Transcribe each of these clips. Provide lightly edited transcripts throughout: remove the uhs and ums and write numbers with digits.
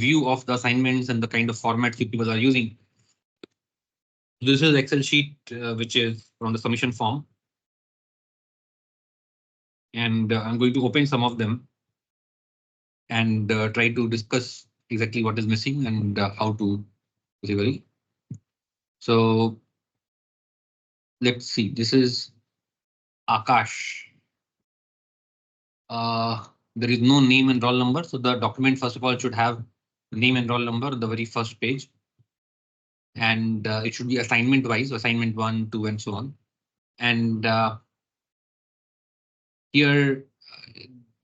view of the assignments and the kind of formats you people are using. This is Excel sheet, which is from the submission form. And I'm going to open some of them and try to discuss exactly what is missing and how to basically. So let's see, this is Akash. There is no name and roll number. So the document, first of all, should have name and roll number on the very first page. And it should be assignment wise, assignment 1, 2, and so on. And here,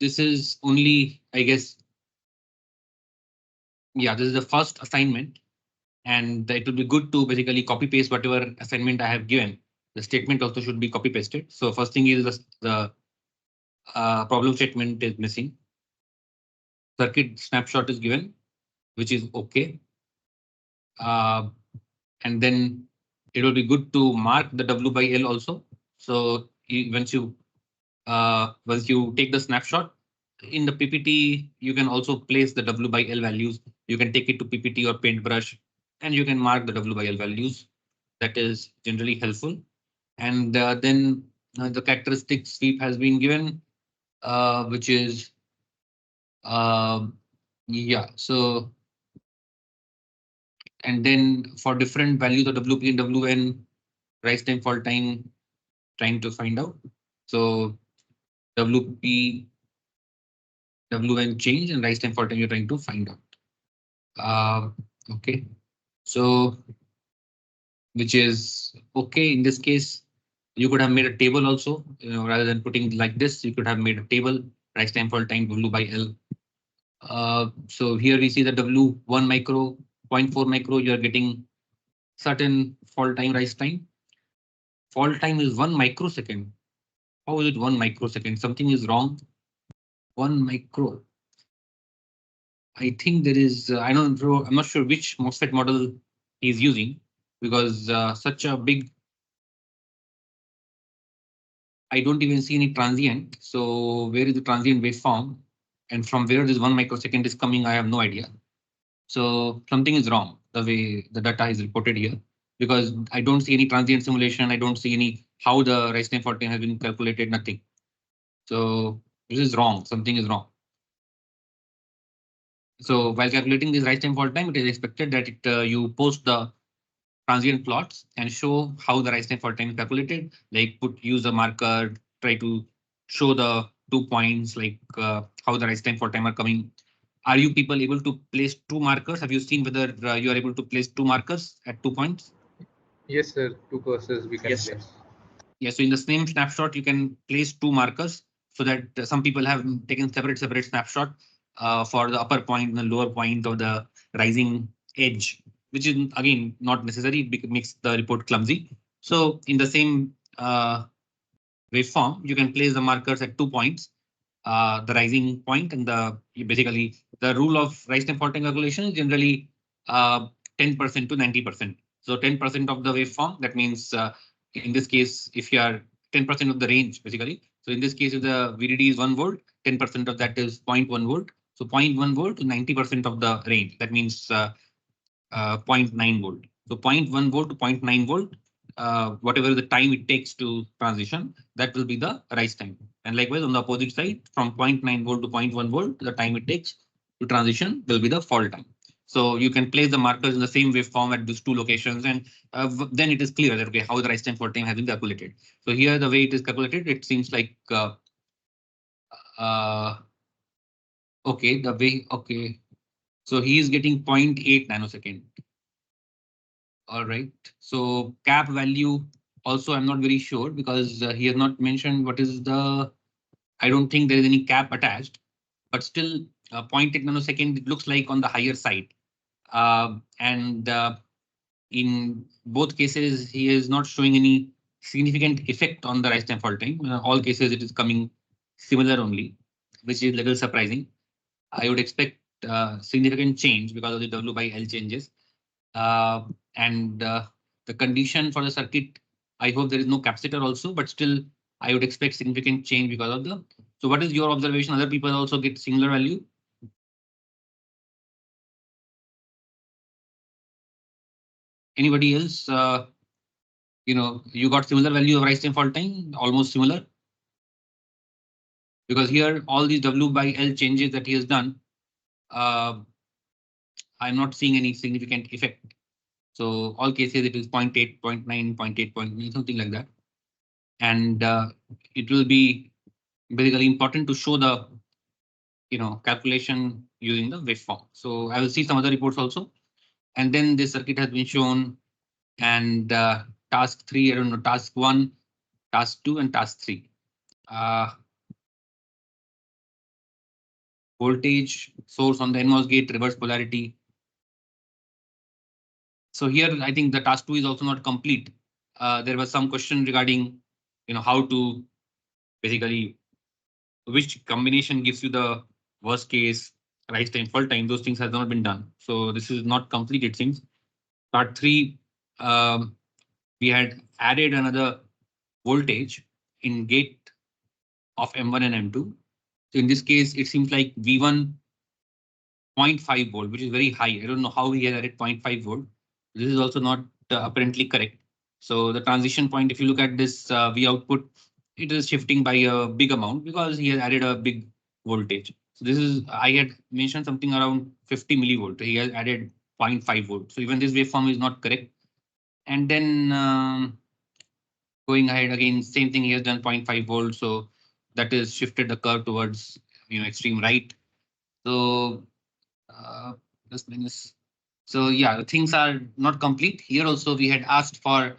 this is only, I guess, yeah, this is the first assignment. And it will be good to basically copy paste whatever assignment I have given. The statement also should be copy pasted. So first thing is the problem statement is missing. Circuit snapshot is given, which is okay. And then it will be good to mark the W by L also. So once you take the snapshot in the PPT, you can also place the W by L values. You can take it to PPT or paintbrush, and you can mark the W by L values. That is generally helpful. And then the characteristic sweep has been given, which is yeah. So and then for different values of WP and WN, rise time, fall time, trying to find out. So WP, WN change and rise time, fall time, you're trying to find out. Okay, so which is okay in this case. You could have made a table also, rather than putting like this. You could have made a table, rise time, fall time, W by L. So here we see the W1 micro, 0.4 micro, you're getting certain fall time, rise time. Fall time is 1 microsecond. How is it 1 microsecond? Something is wrong. 1 micro. I think there is, I don't know, I'm not sure which MOSFET model he's using, because such a big, I don't even see any transient. So where is the transient waveform? And from where this 1 microsecond is coming, I have no idea. So something is wrong the way the data is reported here, because I don't see any transient simulation. I don't see any how the rise time, fall time has been calculated, nothing. So this is wrong. Something is wrong. So while calculating this rise time, fall time, it is expected that you post the transient plots and show how the rise time, fall time is calculated. Like use a marker, try to show the 2 points, like how the rise time, fall time are coming. Are you people able to place 2 markers? Have you seen whether you are able to place 2 markers at 2 points? Yes, sir. 2 cursors we can Yes, place. Yeah, so in the same snapshot, you can place 2 markers so that some people have taken separate snapshot for the upper point and the lower point of the rising edge, which is again not necessary. It makes the report clumsy. So in the same waveform, you can place the markers at 2 points, the rising point and basically the rule of rise time, fall time calculation is generally 10% to 90%. So 10% of the waveform, that means in this case, if you are 10% of the range, basically. So in this case, if the VDD is 1 volt, 10% of that is 0.1 volt. So 0.1 volt to 90% of the range. That means 0.9 volt. So 0.1 volt to 0.9 volt, whatever the time it takes to transition, that will be the rise time. And likewise, on the opposite side, from 0.9 volt to 0.1 volt, the time it takes to transition will be the fall time. So you can place the markers in the same waveform at these 2 locations, and then it is clear that okay, how the rise time, fall time has been calculated. So here, the way it is calculated, it seems like okay, the way okay. So he is getting 0.8 nanosecond. All right. So cap value also I'm not very sure, because he has not mentioned what is the. I don't think there is any cap attached, but still 0.8 nanosecond, it looks like on the higher side. And in both cases, he is not showing any significant effect on the rise time, fall time. All cases it is coming similar only, which is a little surprising. I would expect significant change because of the W by L changes. And the condition for the circuit, I hope there is no capacitor also, but still I would expect significant change because of the. So what is your observation? Other people also get similar value? Anybody else? You got similar value of rise time, fall time, almost similar. Because here all these W by L changes that he has done, uh, I'm not seeing any significant effect. So all cases it is 0.8, 0.9, 0.8, 0.9, something like that. And it will be basically important to show the calculation using the waveform. So I will see some other reports also. And then this circuit has been shown, and task 3, I don't know, task 1, task 2, and task 3. Voltage source on the NMOS gate, reverse polarity. So here I think the task 2 is also not complete. There was some question regarding how to basically which combination gives you the worst case rise time, fall time. Those things has not been done. So this is not complete, it seems. Part 3, we had added another voltage in gate of M1 and M2. So in this case, it seems like V1 0.5 volt, which is very high. I don't know how he has added 0.5 volt. This is also not apparently correct. So the transition point, if you look at this V output, it is shifting by a big amount because he has added a big voltage. So this is, I had mentioned something around 50 millivolt. He has added 0.5 volt. So even this waveform is not correct. And then going ahead again, same thing, he has done 0.5 volts. So that is shifted the curve towards extreme right. So plus minus. So yeah, things are not complete. Here also we had asked for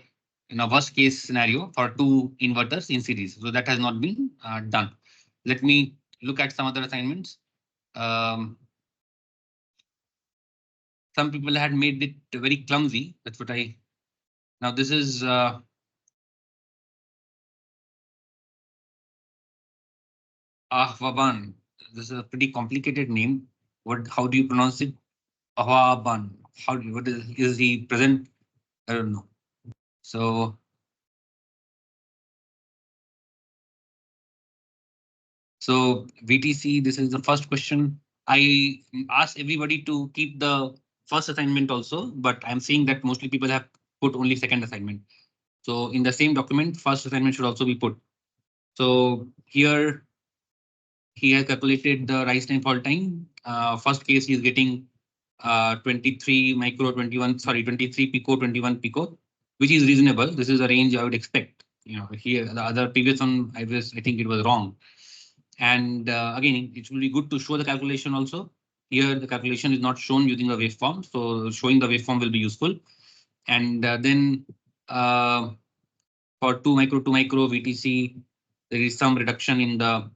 worst case scenario for 2 inverters in series. So that has not been done. Let me look at some other assignments. Some people had made it very clumsy. That's what I. Now this is Ahwaban. This is a pretty complicated name. How do you pronounce it? Ahwaban. What is he present? I don't know. So VTC, this is the first question. I asked everybody to keep the first assignment also, but I'm seeing that mostly people have put only second assignment. So in the same document, first assignment should also be put. So here he has calculated the rise time, fall time. First case he is getting 23 micro, 21, sorry, 23 pico, 21 pico, which is reasonable. This is a range I would expect. Here the other previous one, I think it was wrong. And again, it will be good to show the calculation also. Here, the calculation is not shown using a waveform, so showing the waveform will be useful. And then for 2 micro VTC, there is some reduction in the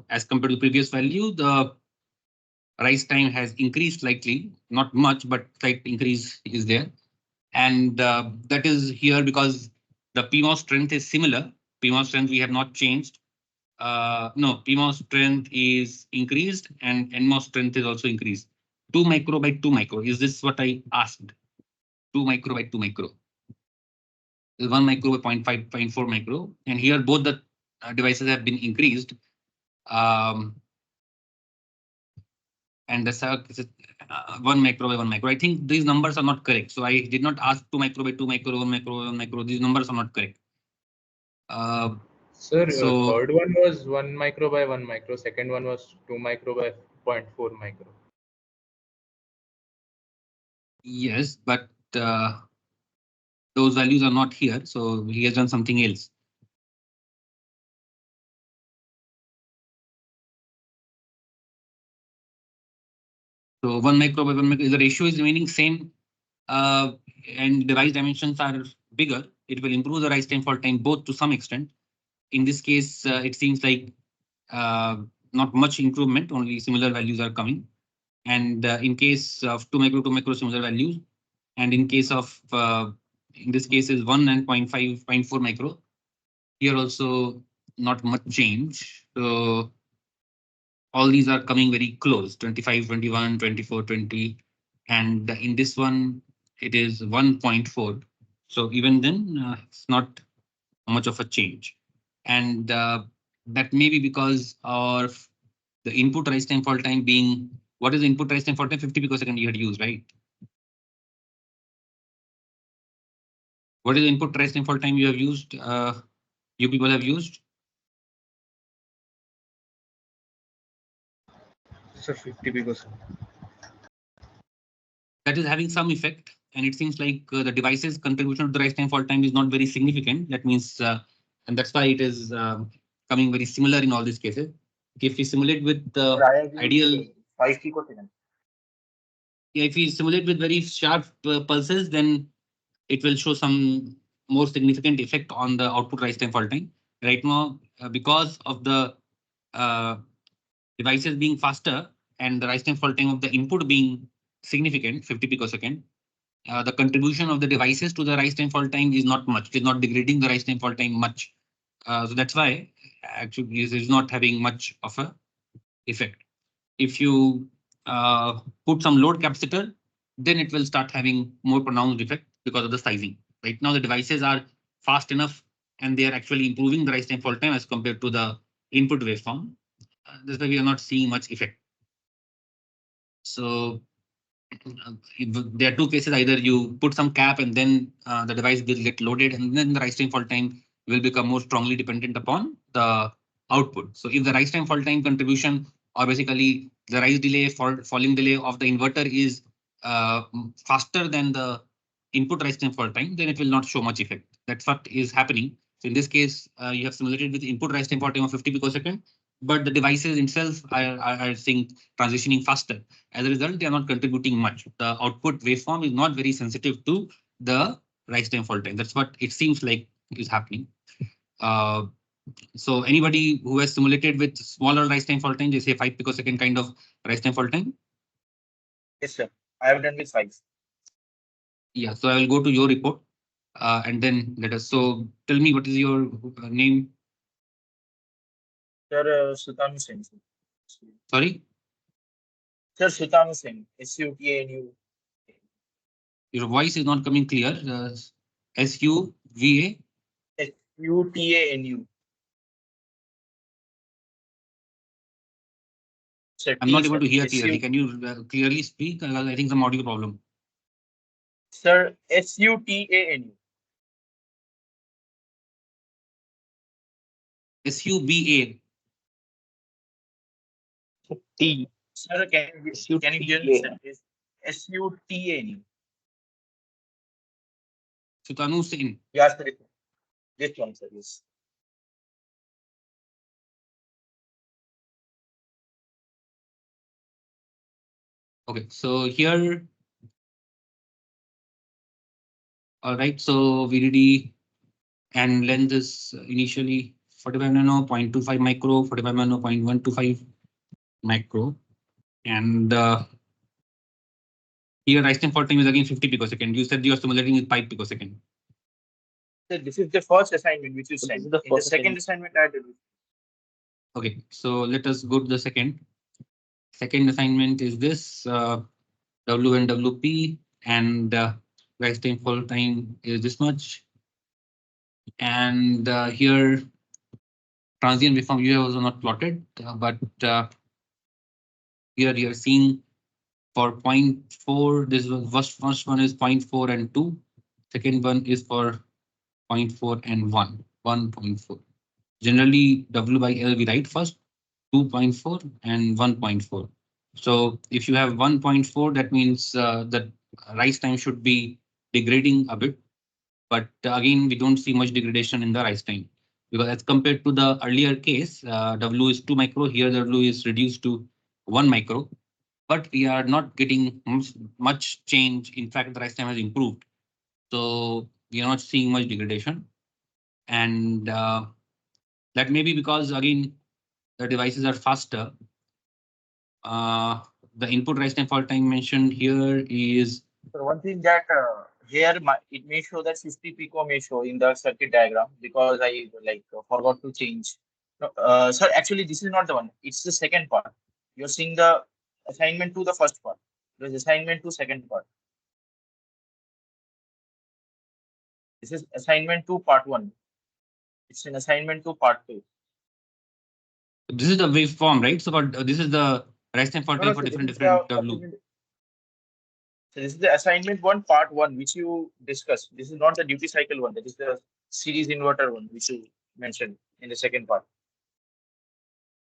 as compared to the previous value. The rise time has increased slightly, not much, but slight increase is there. And that is here because the PMOS strength is similar. PMOS strength we have not changed. No, PMOS strength is increased and NMOS strength is also increased. 2 micro by 2 micro. Is this what I asked? 2 micro by 2 micro. 1 micro by 0.5, 0.4 micro. And here both the devices have been increased. And the 1 micro by 1 micro. I think these numbers are not correct. So I did not ask 2 micro by 2 micro, 1 micro by 1 micro. These numbers are not correct. Sir, So third one was 1 micro by 1 micro. Second one was 2 micro by 0.4 micro. yes, but those values are not here. So he has done something else. So 1 micro by 1 micro, the ratio is remaining same and device dimensions are bigger. It will improve the rise time, fall time both to some extent. In this case, it seems like not much improvement, only similar values are coming. And in case of 2 micro, similar values. And in case of, in this case is 1 and 0.5, 0.4 micro. Here also not much change. So all these are coming very close, 25, 21, 24, 20. And in this one, it is 1.4. So even then, it's not much of a change. And that may be because of the input rise time, fall time being, what is the input rise time, fall time? 50 picosecond you had used, right? What is the input rise and fall time you have used? You people have used? Sir, 50 because That is having some effect, and it seems like the device's contribution to the rise time fall time is not very significant. That means, and that's why it is coming very similar in all these cases. If we simulate with the ideal, 5 picoseconds. yeah, if we simulate with very sharp pulses, then it will show some more significant effect on the output rise time fall time. Right now, because of the uh, devices being faster and the rise time fall time of the input being significant, 50 picosecond, the contribution of the devices to the rise time fall time is not much. It is not degrading the rise time fall time much. So that's why actually this is not having much of a effect. If you put some load capacitor, then it will start having more pronounced effect because of the sizing. Right now, the devices are fast enough and they are actually improving the rise time fall time as compared to the input waveform. That's why we are not seeing much effect. So there are two cases: either you put some cap and then the device will get loaded, and then the rise time fall time will become more strongly dependent upon the output. So if the rise time fall time contribution, or basically the rise delay, falling delay of the inverter is faster than the input rise time fall time, then it will not show much effect. That's what is happening. So in this case, you have simulated with input rise time fall time of 50 picosecond, but the devices itself are seeing transitioning faster. As a result, they are not contributing much. The output waveform is not very sensitive to the rise time fall time. That's what it seems like is happening. Uh, so anybody who has simulated with smaller rise time fall time, they say 5 picosecond kind of rise time fall time. Yes, sir. I have done with 5. Yeah, so I will go to your report and then let us. So tell me, what is your name? Sir, Sutanu Sen. Sorry, Sir, Sutanu Sen. SUTANU. your voice is not coming clear. SUVA. SUTANU. Sir, I'm T, not able sir. to hear SU, clearly. Can you clearly speak? I think some audio problem. sir, SUTANU. SUBA. T. Sir, can you hear me, sir? SUTANU. Sutanu Sen. Yes, sir. This one, sir. Yes. Okay, so here, all right, so VDD and length is initially 45 nano, 0.25 micro, 45 nano, 0.125 micro. And here rise time fall time is again 50 picosecond. You said you are simulating with 5 picosecond. Sir, this is the first assignment which you sent. In the second assignment, I did. Okay, so let us go to the second. Second assignment is this W and WP, and rise time fall time is this much. And here transient waveform you have also not plotted, but here you are seeing for 0.4, this was first one is 0.4 and 2. Second one is for 0.4 and 1, 1.4. Generally, W by L we write first, 2.4 and 1.4. So if you have 1.4, that means that rise time should be degrading a bit. But again, we don't see much degradation in the rise time, because as compared to the earlier case, W is 2 micro, here W is reduced to 1 micro, but we are not getting much change. In fact, the rise time has improved. So we are not seeing much degradation. And that may be because, again, the devices are faster. The input rise time fall time mentioned here is. So one thing that here it may show that 50 pico may show in the circuit diagram because I forgot to change. No, sir, actually this is not the one. It's the second part. You're seeing the assignment to the first part. There's assignment to second part. This is assignment to part 1. It's an assignment to part 2. This is the waveform, right? So this is the rise time fall time for different W. So this is the assignment one, part one, which you discussed. This is not the duty cycle one. That is the series inverter one, which you mentioned in the second part.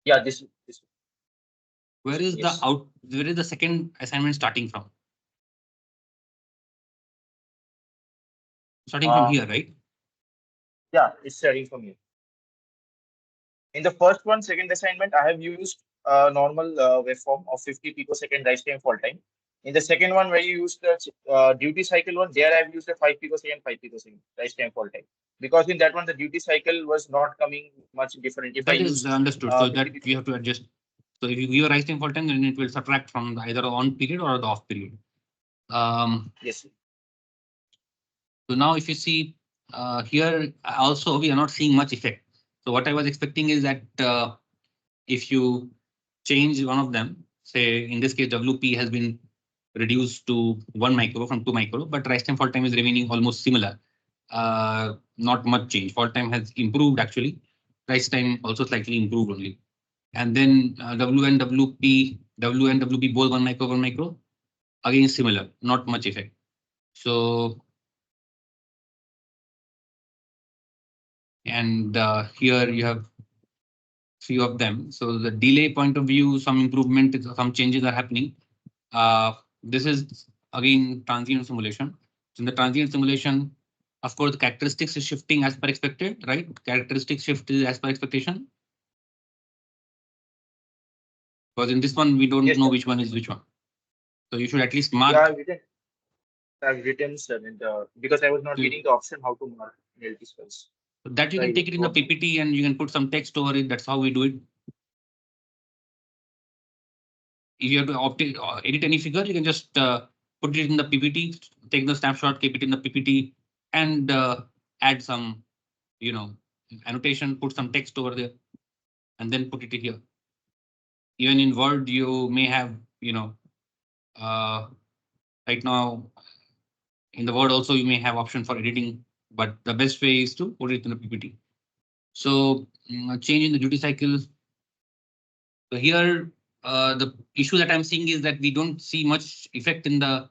Yeah, this. Where is Yes. where is the second assignment starting from? Starting from here, right? Yeah, it's starting from here. In the first one, second assignment, I have used a normal waveform of 50 picosecond rise time fall time. In the second one, where you use the duty cycle one, there I've used a 5 picosecond, 5 picosecond rise time fall time. Because in that one, the duty cycle was not coming much different. If I That is use understood. So 50 that we have to adjust. So if you give a rise time fault time, then it will subtract from either on period or the off period. yes. So now if you see here also we are not seeing much effect. So what I was expecting is that if you change one of them, say in this case WP has been reduced to 1 micro from 2 micro, but rise time fault time is remaining almost similar. Not much change. Fault time has improved actually. Rise time also slightly improved only. And then W and WP both 1 micro, again similar, not much effect. So and here you have few of them. So the delay point of view, some improvement, some changes are happening. This is again transient simulation. So in the transient simulation, of course, the characteristics is shifting as per expected, right? Characteristics shift is as per expectation. Because in this one, we don't Yes, know sir. which one is which one. So you should at least mark. Yeah, I've written, sir, in the, because I was not So getting the option how to mark LT spells. that you So can I take it in the wrote down. PPT and you can put some text over it. That's how we do it. If you have to edit any figure, you can just put it in the PPT, take the snapshot, keep it in the PPT, and add some, annotation, put some text over there, and then put it here. Even in Word, you may have, right now in the Word also you may have option for editing, but the best way is to put it in the PPT. So change in the duty cycle. So here, the issue that I'm seeing is that we don't see much effect in the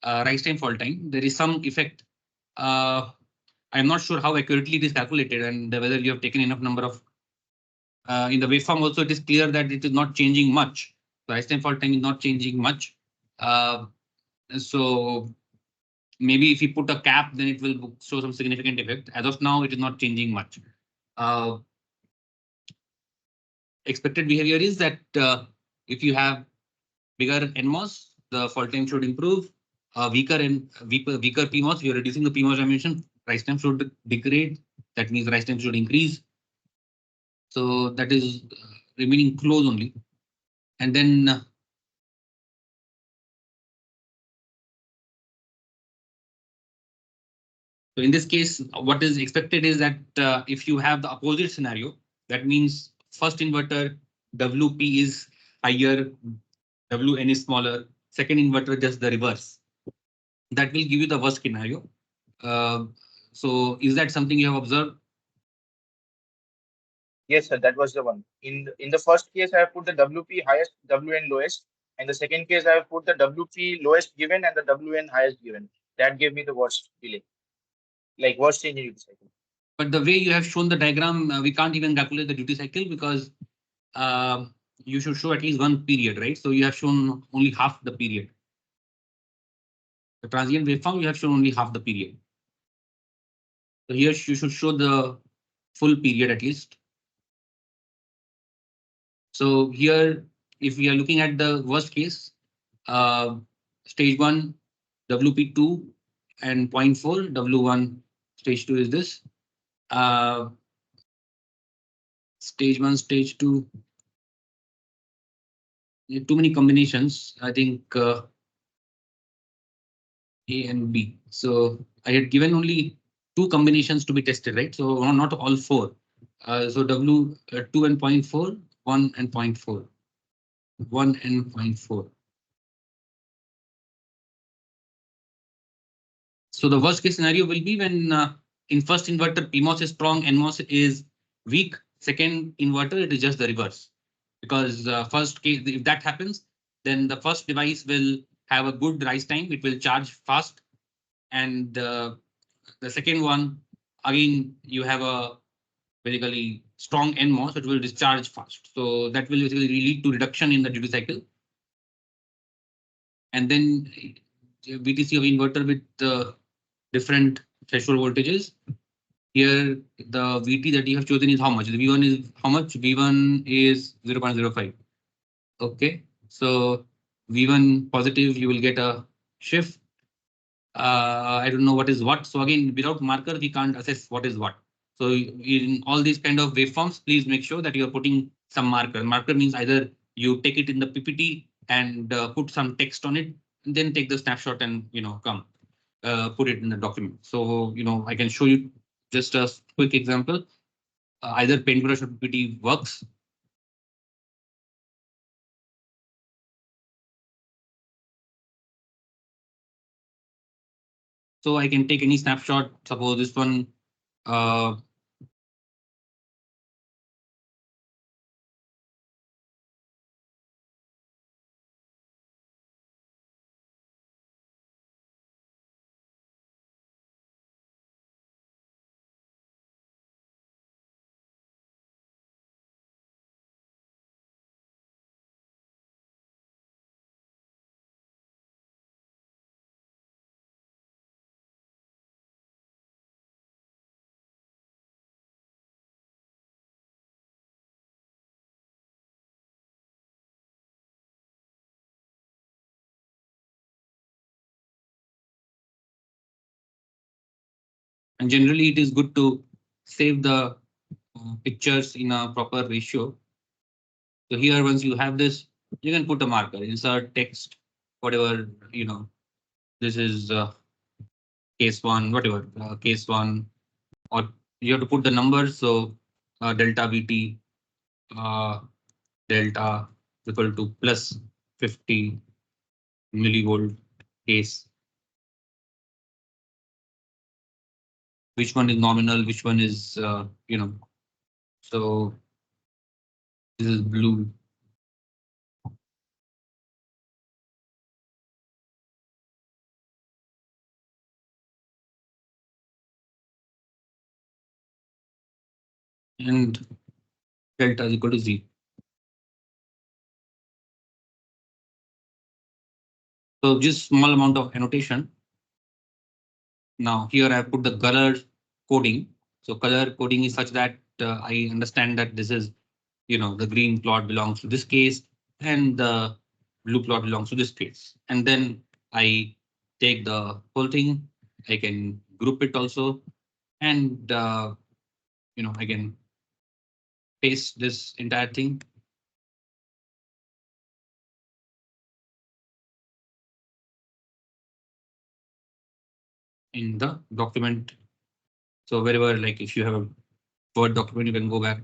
rise time fall time. There is some effect. I'm not sure how accurately it is calculated and whether you have taken enough number of. In the waveform also, it is clear that it is not changing much. The rise time fall time is not changing much. So maybe if you put a cap, then it will show some significant effect. As of now, it is not changing much. Expected behavior is that if you have bigger NMOS, the fall time should improve. Weaker PMOS, you're reducing the PMOS dimension, rise time should degrade. That means rise time should increase. So that is remaining close only. And then so in this case, what is expected is that if you have the opposite scenario, that means first inverter WP is higher, WN is smaller, second inverter just the reverse. That will give you the worst scenario. So is that something you have observed? Yes, sir, that was the one. In the first case, I have put the WP highest, WN lowest. And the second case, I have put the WP lowest given and the WN highest given. That gave me the worst delay, like worst change in duty cycle. But the way you have shown the diagram, we can't even calculate the duty cycle because you should show at least one period, right? So you have shown only half the period. The transient waveform, you have shown only half the period. So here you should show the full period at least. So here, if we are looking at the worst case, stage 1, WP2 and 0.4, W1, stage 2 is this. Stage 1, stage 2. Too many combinations. I think A and B. So I had given only 2 combinations to be tested, right? So not all 4. So W2 and 0.4, 1 and 0.4. 1 and 0.4. So the worst case scenario will be when in first inverter PMOS is strong, NMOS is weak. Second inverter, it is just the reverse. Because first case, if that happens, then the first device will have a good rise time. It will charge fast. And the second one, again, you have a basically strong NMOS, it will discharge fast. So that will basically lead to reduction in the duty cycle. And then BTC of inverter with different threshold voltages. Here, the VT that you have chosen is how much? The V1 is how much? V1 is 0.05. Okay, so V1 positive, you will get a shift. I don't know what is what. So again, without marker, we can't assess what is what. So in all these kind of waveforms, please make sure that you are putting some marker. Marker means either you take it in the PPT and put some text on it, and then take the snapshot and come put it in the document. So I can show you just a quick example. Either paintbrush or PPT works. So I can take any snapshot. Suppose this one. And generally, it is good to save the pictures in a proper ratio. So here, once you have this, you can put a marker, insert text, whatever, this is case one, whatever, case one, or you have to put the numbers. So delta VT, delta equal to plus 50 millivolt case. Which one is nominal, which one is, so this is blue. And delta is equal to Z. So just small amount of annotation. Now here I have put the color coding. So color coding is such that I understand that this is, the green plot belongs to this case and the blue plot belongs to this case. And then I take the whole thing. I can group it also. And, I can paste this entire thing in the document. So wherever, like if you have a Word document, you can go back.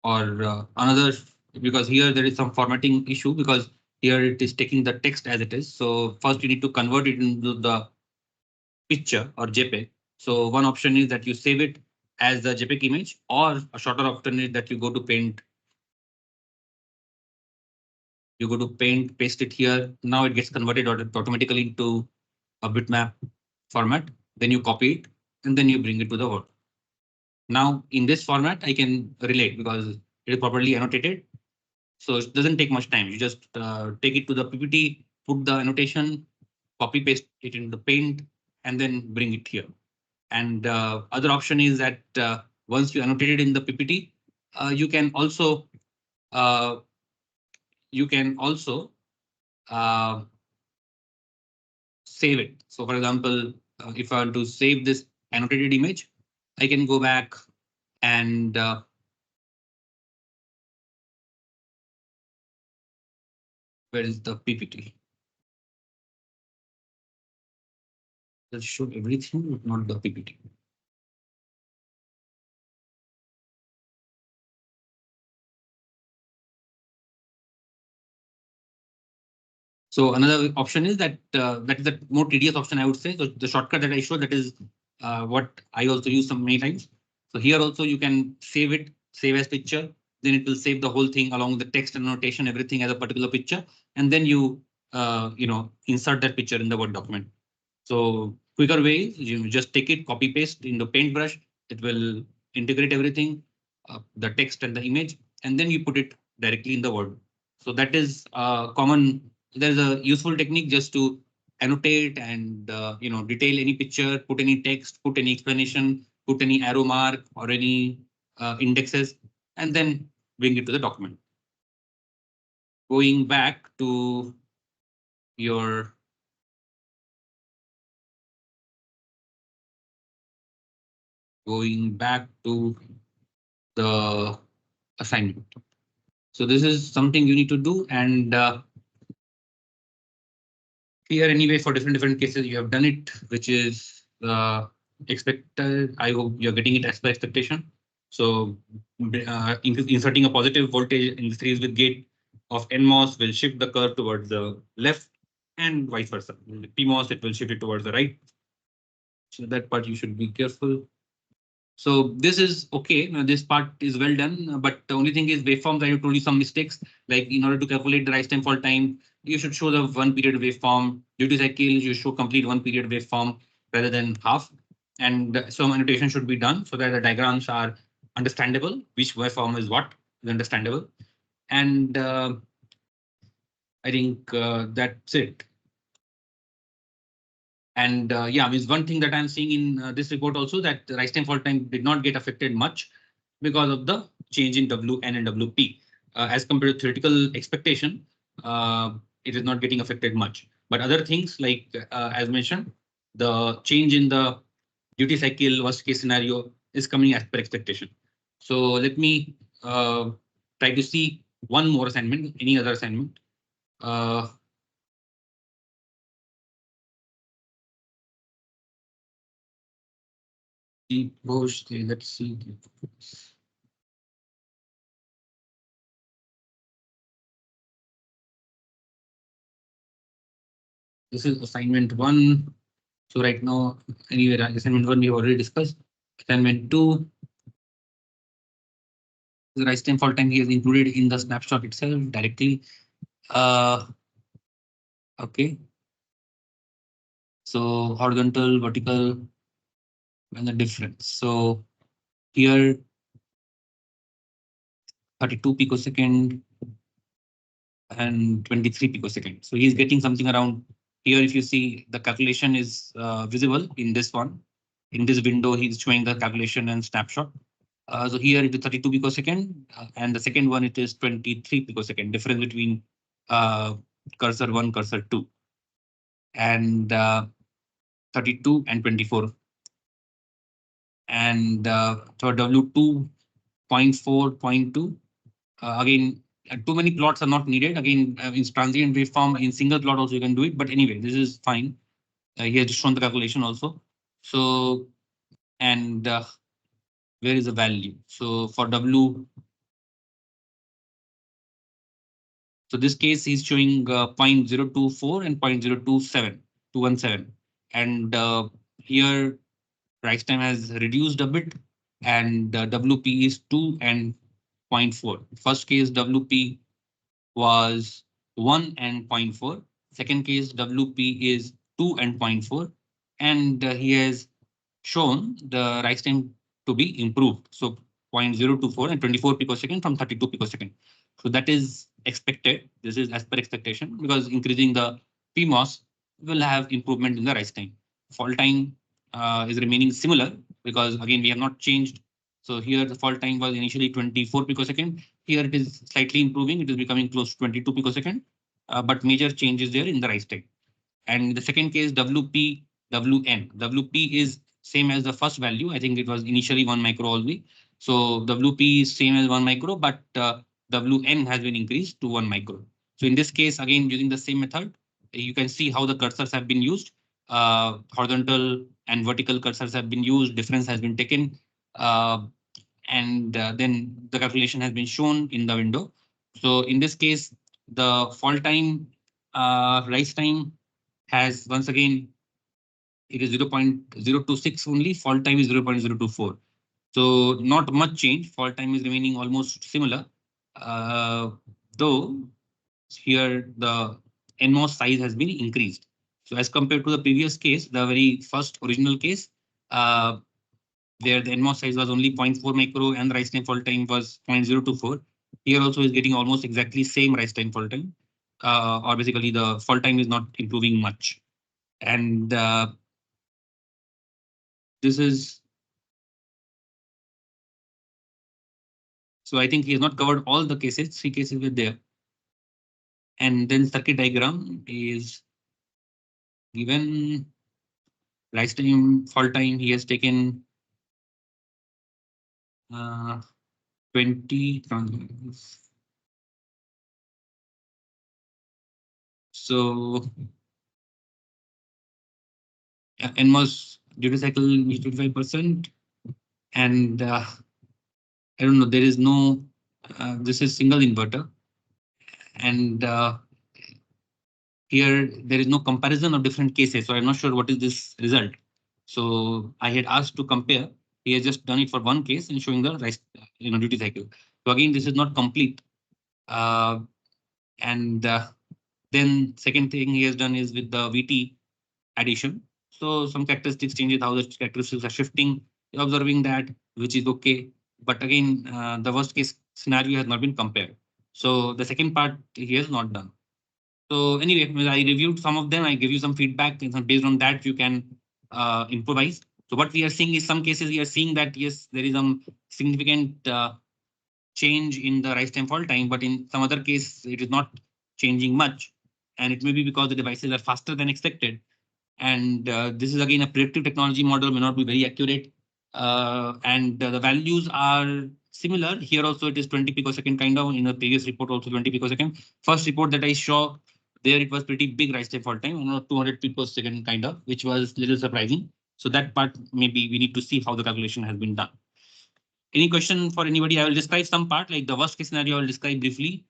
Or another, because here there is some formatting issue because here it is taking the text as it is. So first you need to convert it into the picture or JPEG. So one option is that you save it as the JPEG image, or a shorter option is that you go to Paint. You go to Paint, paste it here. Now it gets converted automatically into a bitmap format. Then you copy it and then you bring it to the Word. Now in this format, I can relate because it is properly annotated. So it doesn't take much time. You just take it to the PPT, put the annotation, copy paste it into the Paint, and then bring it here. And other option is that once you annotate it in the PPT, you can also uh, save it. So for example, if I want to save this annotated image, I can go back and where is the PPT? Let's show everything, not the PPT. So another option is that that is the more tedious option, I would say. So the shortcut that I showed, that is what I also use some many times. So here also you can save it, save as picture, then it will save the whole thing along with the text and annotation, everything as a particular picture, and then you insert that picture in the Word document. So quicker way is you just take it, copy paste in the paintbrush. It will integrate everything, the text and the image, and then you put it directly in the Word. So that is common. There's a useful technique just to annotate and detail any picture, put any text, put any explanation, put any arrow mark or any indexes, and then bring it to the document. Going back to your going back to the assignment. So this is something you need to do, and here anyway for different cases you have done it, which is expected. I hope you're getting it as per expectation. So inserting a positive voltage in the series with gate of NMOS will shift the curve towards the left and vice versa. With PMOS it will shift it towards the right. So that part you should be careful. So this is okay. Now this part is well done, but the only thing is waveforms. I have told you some mistakes. Like in order to calculate the rise time fall time, you should show the 1 period waveform. Duty cycle, you show complete 1 period waveform rather than half. And some annotation should be done so that the diagrams are understandable. Which waveform is what is understandable. And I think that's it. And yeah, means one thing that I'm seeing in this report also, that the rise time fall time did not get affected much because of the change in WN and WP. As compared to theoretical expectation, it is not getting affected much. But other things like, as mentioned, the change in the duty cycle worst case scenario is coming as per expectation. So let me try to see one more assignment, any other assignment. Let's see. This is assignment 1. So right now, anyway, assignment 1 we have already discussed. Assignment 2, the rise time fall time here is included in the snapshot itself directly. Okay. So horizontal, vertical, and the difference. So here 32 picosecond and 23 picosecond. So he's getting something around here. If you see, the calculation is visible in this one. In this window, he's showing the calculation and snapshot. So here it is 32 picosecond, and the second one it is 23 picosecond. Difference between cursor 1, cursor 2, and 32 and 24. And so W2 0.4, 0.2. Again, too many plots are not needed. Again, in transient waveform, in single plot also you can do it. But anyway, this is fine. He has shown the calculation also. So, and where is the value? So for W, so this case is showing 0.024 and 0.027, and here rise time has reduced a bit, and WP is 2 and 0.4. First case WP was 1 and 0.4. Second case WP is 2 and 0.4, and he has shown the rise time to be improved. So 0.024 and 24 picosecond from 32 picosecond. So that is expected. This is as per expectation, because increasing the PMOS will have improvement in the rise time. Fall time is remaining similar because again we have not changed. So here the fall time was initially 24 picosecond. Here it is slightly improving. It is becoming close to 22 picosecond, but major change is there in the rise time. And the second case WP, WN. WP is same as the first value. I think it was initially 1 micro only. So WP is same as 1 micro, but WN has been increased to 1 micro. So in this case, again, using the same method, you can see how the cursors have been used. Horizontal and vertical cursors have been used. Difference has been taken. And then the calculation has been shown in the window. So in this case, the fall time rise time has once again it is 0.026 only. Fall time is 0.024. So not much change. Fall time is remaining almost similar. Uh, though here the NMOS size has been increased. So as compared to the previous case, the very first original case, uh, where the NMOS size was only 0.4 micro and the rise time fall time was 0.024. Here also is getting almost exactly same rise time fall time, or basically the fall time is not improving much. And this is, so I think he has not covered all the cases, 3 cases were there. And then circuit diagram is given rise time, fall time, he has taken 20 transformers. So NMOS duty cycle is 25%. And I don't know, there is no, this is single inverter. And here there is no comparison of different cases. So I'm not sure what is this result. So I had asked to compare. He has just done it for one case and showing the duty cycle. So again, this is not complete. And then second thing he has done is with the VT addition. So some characteristics changes, how the characteristics are shifting, observing that, which is okay. But again, the worst case scenario has not been compared. So the second part he has not done. So anyway, I reviewed some of them. I give you some feedback, and based on that, you can improvise. So what we are seeing is some cases we are seeing that yes, there is some significant change in the rise time fall time, but in some other case, it is not changing much. And it may be because the devices are faster than expected. And this is again a predictive technology model, may not be very accurate. And the values are similar. Here also it is 20 picosecond kind of, in the previous report also 20 picosecond. First report that I saw, there it was pretty big rise time fall time, 200 picosecond kind of, which was little surprising. So that part, maybe we need to see how the calculation has been done. Any question for anybody? I will describe some part, like the worst case scenario I will describe briefly.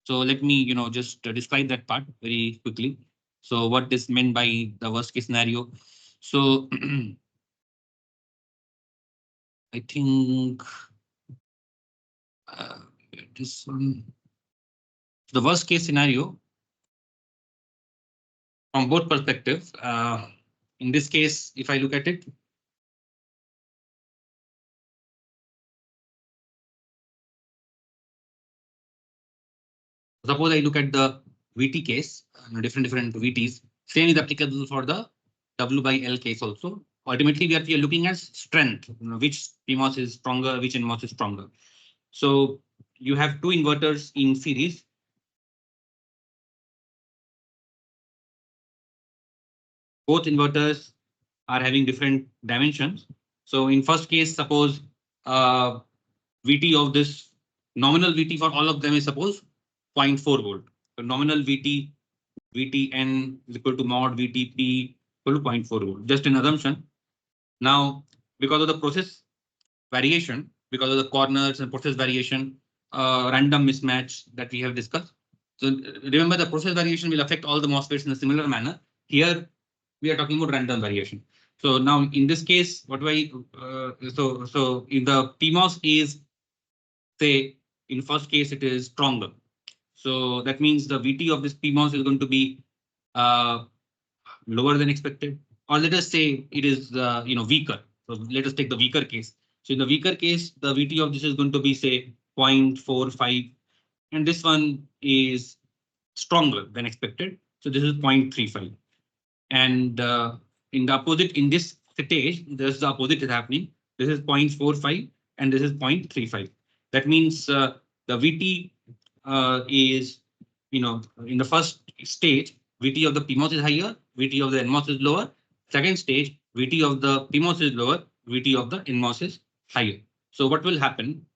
So let me, just describe that part very quickly. So what is meant by the worst case scenario? So I think this one, the worst case scenario from both perspectives. In this case, if I look at it, suppose I look at the VT case, different VTs, same is applicable for the W by L case also. Ultimately, we are looking at strength, which PMOS is stronger, which NMOS is stronger. So you have two inverters in series. Both inverters are having different dimensions. So in first case, suppose VT of this nominal VT for all of them is suppose 0.4 volt. So nominal VT VTN is equal to mod VTP equal to 0.4 volt. Just an assumption. Now, because of the process variation, because of the corners and process variation, random mismatch that we have discussed. So remember, the process variation will affect all the MOSFETs in a similar manner. Here, we are talking about random variation. So now in this case, what do I, so if the PMOS is, say, in first case, it is stronger. So that means the VT of this PMOS is going to be lower than expected, or let us say it is, weaker. So let us take the weaker case. So in the weaker case, the VT of this is going to be say 0.45, and this one is stronger than expected. So this is 0.35. And in the opposite, in this stage, there's the opposite is happening. This is 0.45 and this is 0.35. That means the VT is, in the first stage, VT of the PMOS is higher, VT of the NMOS is lower. Second stage, VT of the PMOS is lower, VT of the NMOS is higher. So what will happen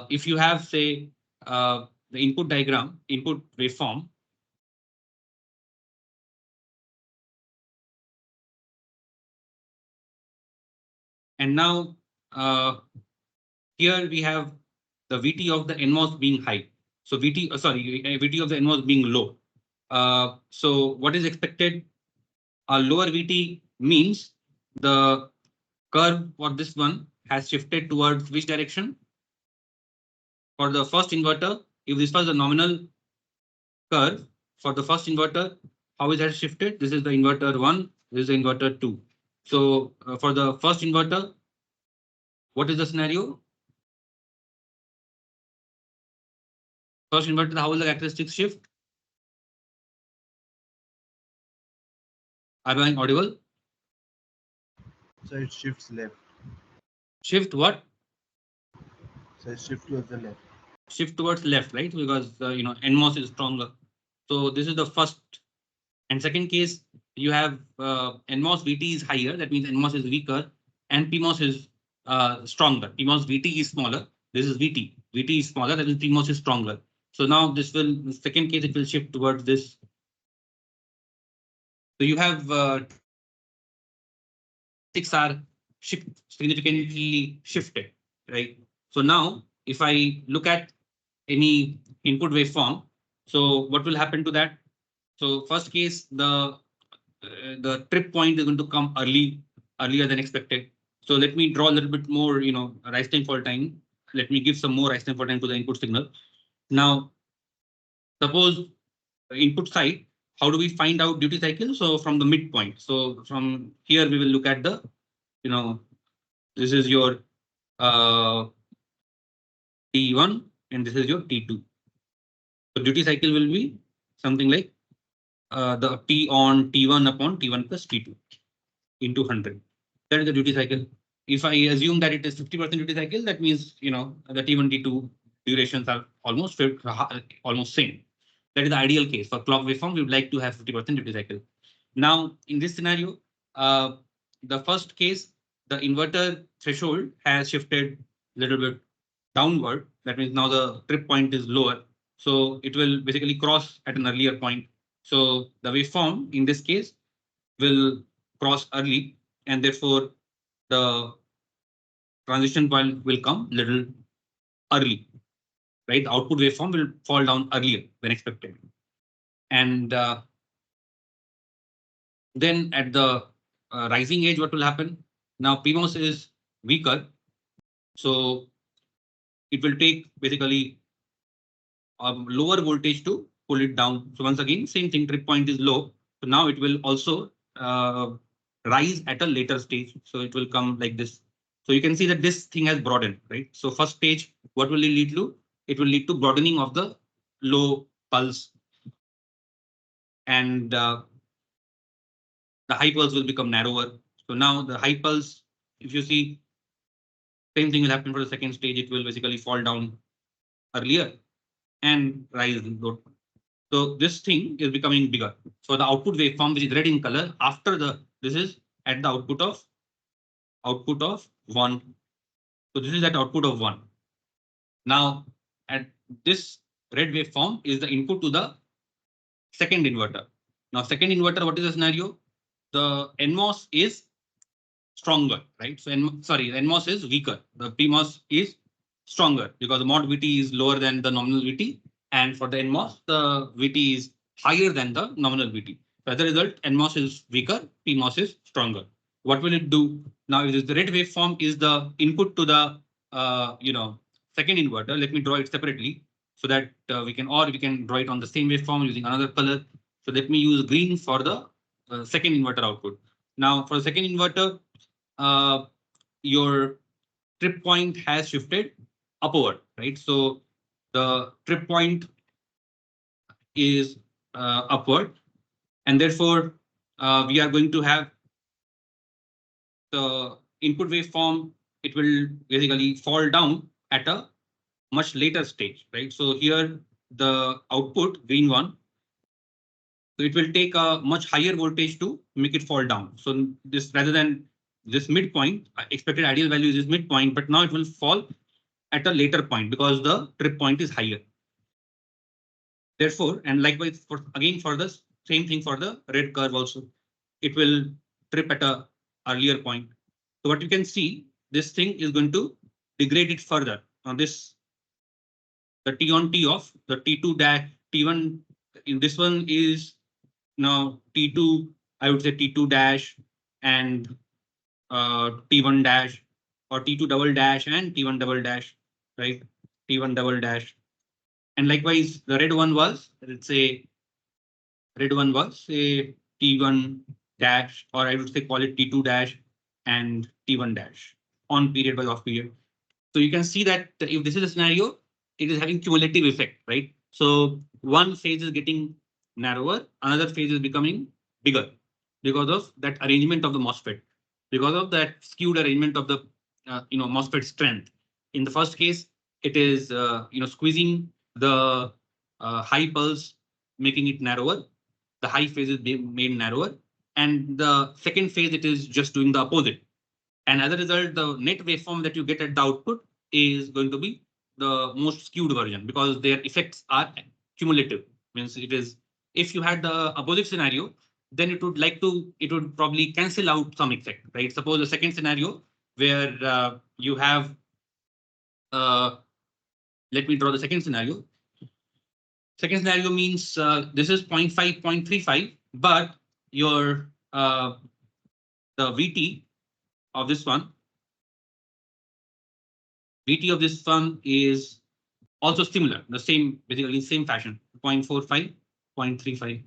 if you have, say, the input diagram, input waveform. And now here we have the VT of the NMOS being high. So VT, VT of the NMOS being low. So what is expected? A lower VT means the curve for this one has shifted towards which direction? For the first inverter, if this was the nominal curve for the first inverter, how is that shifted? This is the inverter 1, this is the inverter 2. So for the first inverter, what is the scenario? First inverter, how will the characteristics shift? Am I audible? So it shifts left. Shift what? So it shifts towards the left. Shift towards left, right? Because NMOS is stronger. So this is the first and second case. You have NMOS VT is higher. That means NMOS is weaker, and PMOS is stronger. PMOS VT is smaller. This is VT. VT is smaller. That means PMOS is stronger. So now this will, the second case, it will shift towards this. So you have 6 are significantly shifted, right? So now if I look at any input waveform, so what will happen to that? So first case, the trip point is going to come earlier than expected. So let me draw a little bit more, rise time fall time. Let me give some more rise time fall time to the input signal. Now, suppose input side, how do we find out duty cycle? So from the midpoint. So from here, we will look at the, this is your T1 and this is your T2. So duty cycle will be something like the T on T1 upon T1 plus T2 into 100. That is the duty cycle. If I assume that it is 50% duty cycle, that means the T1, T2 durations are almost same. That is the ideal case. For clock waveform, we would like to have 50% duty cycle. Now, in this scenario, the first case, the inverter threshold has shifted a little bit downward. That means now the trip point is lower. So it will basically cross at an earlier point. So the waveform in this case will cross early, and therefore the transition point will come little early, right? The output waveform will fall down earlier than expected. And then at the rising edge, what will happen? Now PMOS is weaker, so it will take basically a lower voltage to pull it down. So once again, same thing, trip point is low. So now it will also rise at a later stage. So it will come like this. So you can see that this thing has broadened, right? So first stage, what will it lead to? It will lead to broadening of the low pulse. And the high pulse will become narrower. So now the high pulse, if you see, same thing will happen for the second stage. It will basically fall down earlier and rise. So this thing is becoming bigger. So the output waveform, which is red in color, after this is at the output of 1. So this is at output of 1. Now at this red waveform is the input to the second inverter. Now second inverter, what is the scenario? The NMOS is stronger, right? So NMOS is weaker. The PMOS is stronger because the mod VT is lower than the nominal VT. And for the NMOS, the VT is higher than the nominal VT. So as a result, NMOS is weaker, PMOS is stronger. What will it do? Now, if the red waveform is the input to the second inverter, let me draw it separately so that we can draw it on the same waveform using another color. So let me use green for the second inverter output. Now, for the second inverter, your trip point has shifted upward, right? So the trip point is upward, and therefore we are going to have the input waveform. It will basically fall down at a much later stage, right? So here the output, green one, so it will take a much higher voltage to make it fall down. So this, rather than this midpoint, expected ideal value is this midpoint, but now it will fall at a later point because the trip point is higher. Therefore, and likewise for the same thing for the red curve also, it will trip at a earlier point. So what you can see, this thing is going to degrade it further. Now this, the T on T off, the T2 dash T1 in this one is now T2, I would say T2 dash and T1 dash, or T2 double dash and T1 double dash, right? T1 double dash. And likewise, the red one was, let's say, say T1 dash, or I would say call it T2 dash and T1 dash on period by off period. So you can see that if this is a scenario, it is having cumulative effect, right? So one phase is getting narrower, another phase is becoming bigger because of that arrangement of the MOSFET, because of that skewed arrangement of the MOSFET strength. In the first case, it is squeezing the high pulse, making it narrower. The high phase is being made narrower, and the second phase it is just doing the opposite. And as a result, the net waveform that you get at the output is going to be the most skewed version because their effects are cumulative. Means it is, if you had the opposite scenario, then it would probably cancel out some effect, right? Suppose the second scenario where you have, let me draw the second scenario. Second scenario means this is 0.5, 0.35, but your the VT of this one, is also similar, the same, basically same fashion, 0.45, 0.35.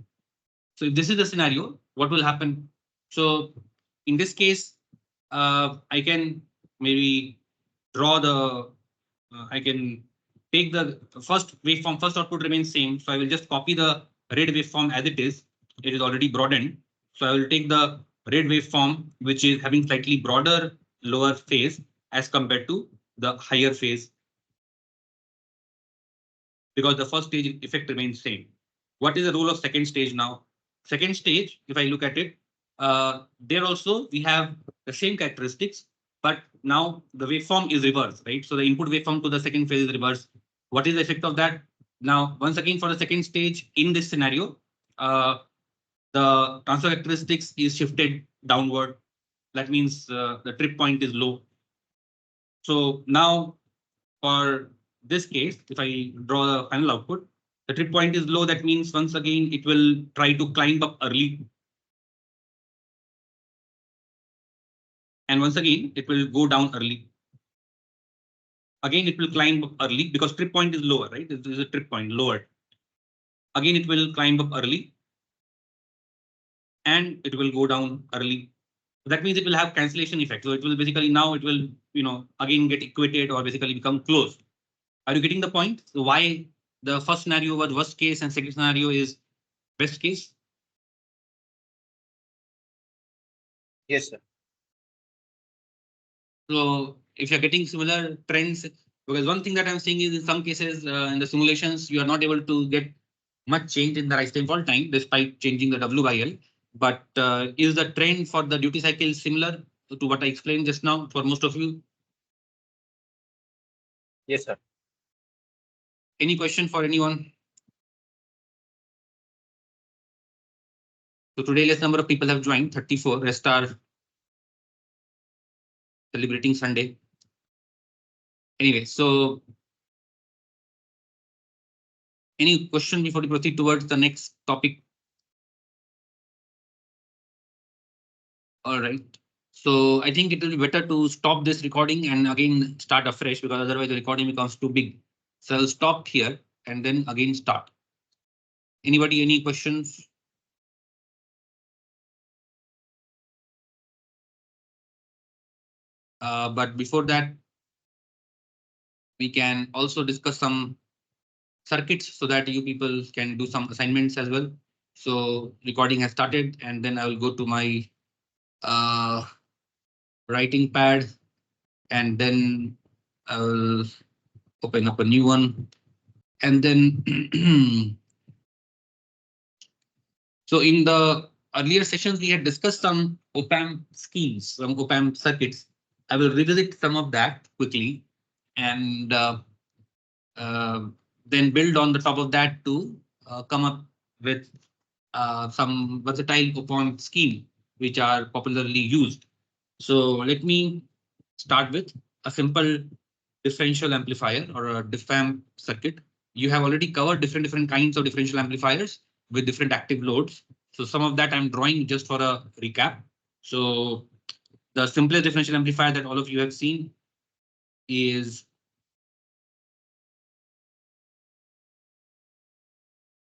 So if this is the scenario, what will happen? So in this case, I can maybe draw the, I can take the first waveform, first output remains same. So I will just copy the red waveform as it is. It is already broadened. So I will take the red waveform, which is having slightly broader lower phase as compared to the higher phase, because the first stage effect remains same. What is the role of second stage now? Second stage, if I look at it, there also we have the same characteristics, but now the waveform is reversed, right? So the input waveform to the second phase is reversed. What is the effect of that? Now, once again, for the second stage in this scenario, the transfer characteristics is shifted downward. That means the trip point is low. So now for this case, if I draw the final output, the trip point is low. That means once again, it will try to climb up early. And once again, it will go down early. Again, it will climb up early because trip point is lower, right? This is a trip point lower. Again, it will climb up early. And it will go down early. That means it will have cancellation effect. So it will basically now it will, again get equated or basically become closed. Are you getting the point? So why the first scenario was worst case and second scenario is best case? Yes, sir. So if you're getting similar trends, because one thing that I'm seeing is in some cases in the simulations, you are not able to get much change in the rise time fall time despite changing the W by L. But is the trend for the duty cycle similar to what I explained just now for most of you? Yes, sir. Any question for anyone? So today less number of people have joined, 34. Rest are celebrating Sunday. Anyway, so any question before we proceed towards the next topic? All right. So I think it will be better to stop this recording and again start afresh because otherwise the recording becomes too big. So I'll stop here and then again start. Anybody, any questions? But before that, we can also discuss some circuits so that you people can do some assignments as well. So recording has started and then I will go to my writing pad and then I will open up a new one. And then so in the earlier sessions, we had discussed some op-amp schemes, some op-amp circuits. I will revisit some of that quickly and then build on the top of that to come up with some versatile op-amp scheme which are popularly used. So let me start with a simple differential amplifier or a diff amp circuit you have already covered different kinds of differential amplifiers with different active loads. So some of that I'm drawing just for a recap. So the simplest differential amplifier that all of you have seen is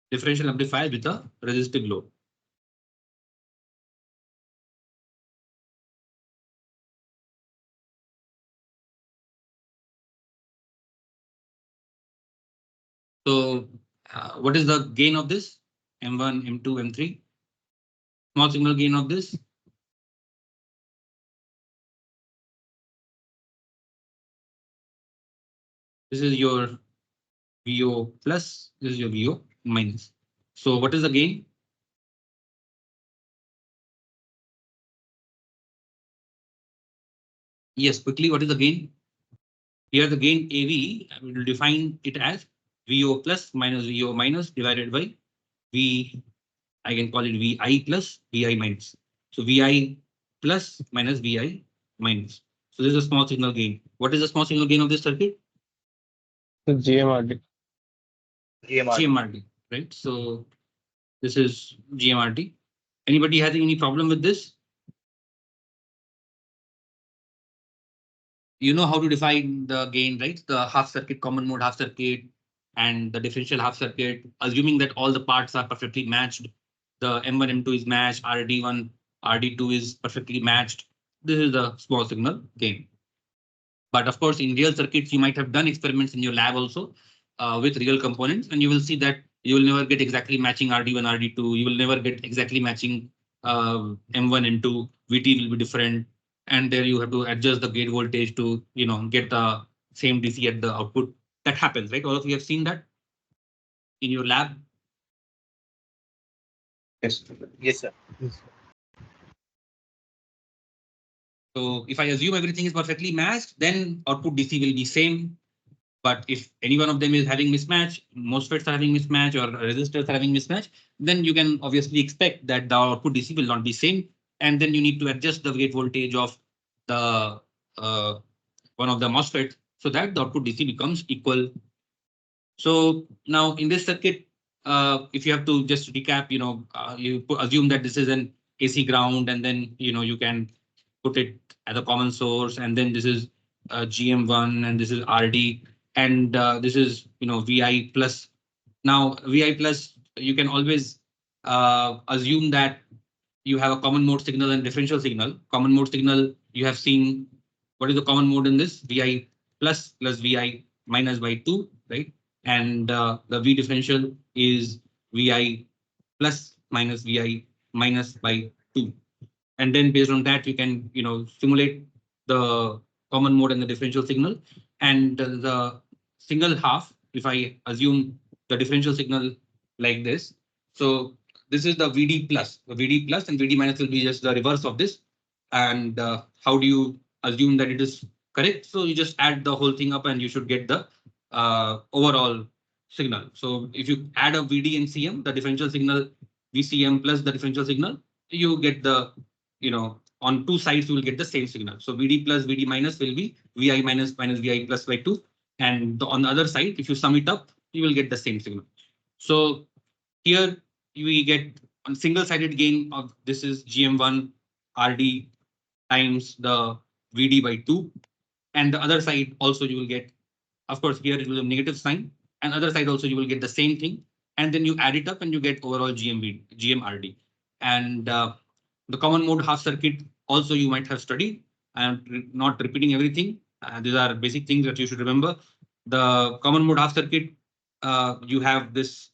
differential amplifier with a resistive load. So what is the gain of this? M1, M2, M3. Small signal gain of this. This is your VO plus, this is your VO minus. So what is the gain? Yes, quickly, what is the gain? Here the gain AV, we will define it as VO plus minus VO minus divided by V, I can call it VI plus VI minus. So VI plus minus VI minus. So this is a small signal gain. What is the small signal gain of this circuit? GMRD. GMRD, right? So this is GMRD. Anybody having any problem with this? You know how to define the gain, right? The half circuit, common mode half circuit, and the differential half circuit, assuming that all the parts are perfectly matched. The M1, M2 is matched, RD1, RD2 is perfectly matched. This is the small signal gain. But of course, in real circuits, you might have done experiments in your lab also with real components, and you will see that you will never get exactly matching RD1, RD2. You will never get exactly matching M1, M2. VT will be different, and there you have to adjust the gate voltage to get the same DC at the output. That happens, right? All of you have seen that in your lab. Yes. Yes, sir. Yes. So if I assume everything is perfectly matched, then output DC will be same. But if any one of them is having mismatch, MOSFETs are having mismatch or resistors are having mismatch, then you can obviously expect that the output DC will not be same. And then you need to adjust the gate voltage of the one of the MOSFETs so that the output DC becomes equal. So now in this circuit, if you have to just recap, you assume that this is an AC ground, and then you can put it as a common source, and then this is GM1, and this is RD, and this is VI plus. Now VI plus, you can always assume that you have a common mode signal and differential signal. Common mode signal, you have seen what is the common mode in this? VI plus VI minus by 2, right? And the V differential is VI plus minus VI minus by 2. And then based on that, you can simulate the common mode and the differential signal. And the single half, if I assume the differential signal like this, so this is the VD plus. The VD plus and VD minus will be just the reverse of this. And how do you assume that it is correct? So you just add the whole thing up, and you should get the overall signal. So if you add a VD and CM, the differential signal VCM plus the differential signal, you get the on two sides you will get the same signal. So VD plus VD minus will be VI minus minus VI plus by 2. And on the other side, if you sum it up, you will get the same signal. So here we get a single-sided gain of this is GM1 RD times the VD by 2. And the other side also you will get, of course, here it will be a negative sign. And other side also you will get the same thing. And then you add it up and you get overall GMRD. And the common mode half circuit also you might have studied. I am not repeating everything. These are basic things that you should remember. The common mode half circuit, you have this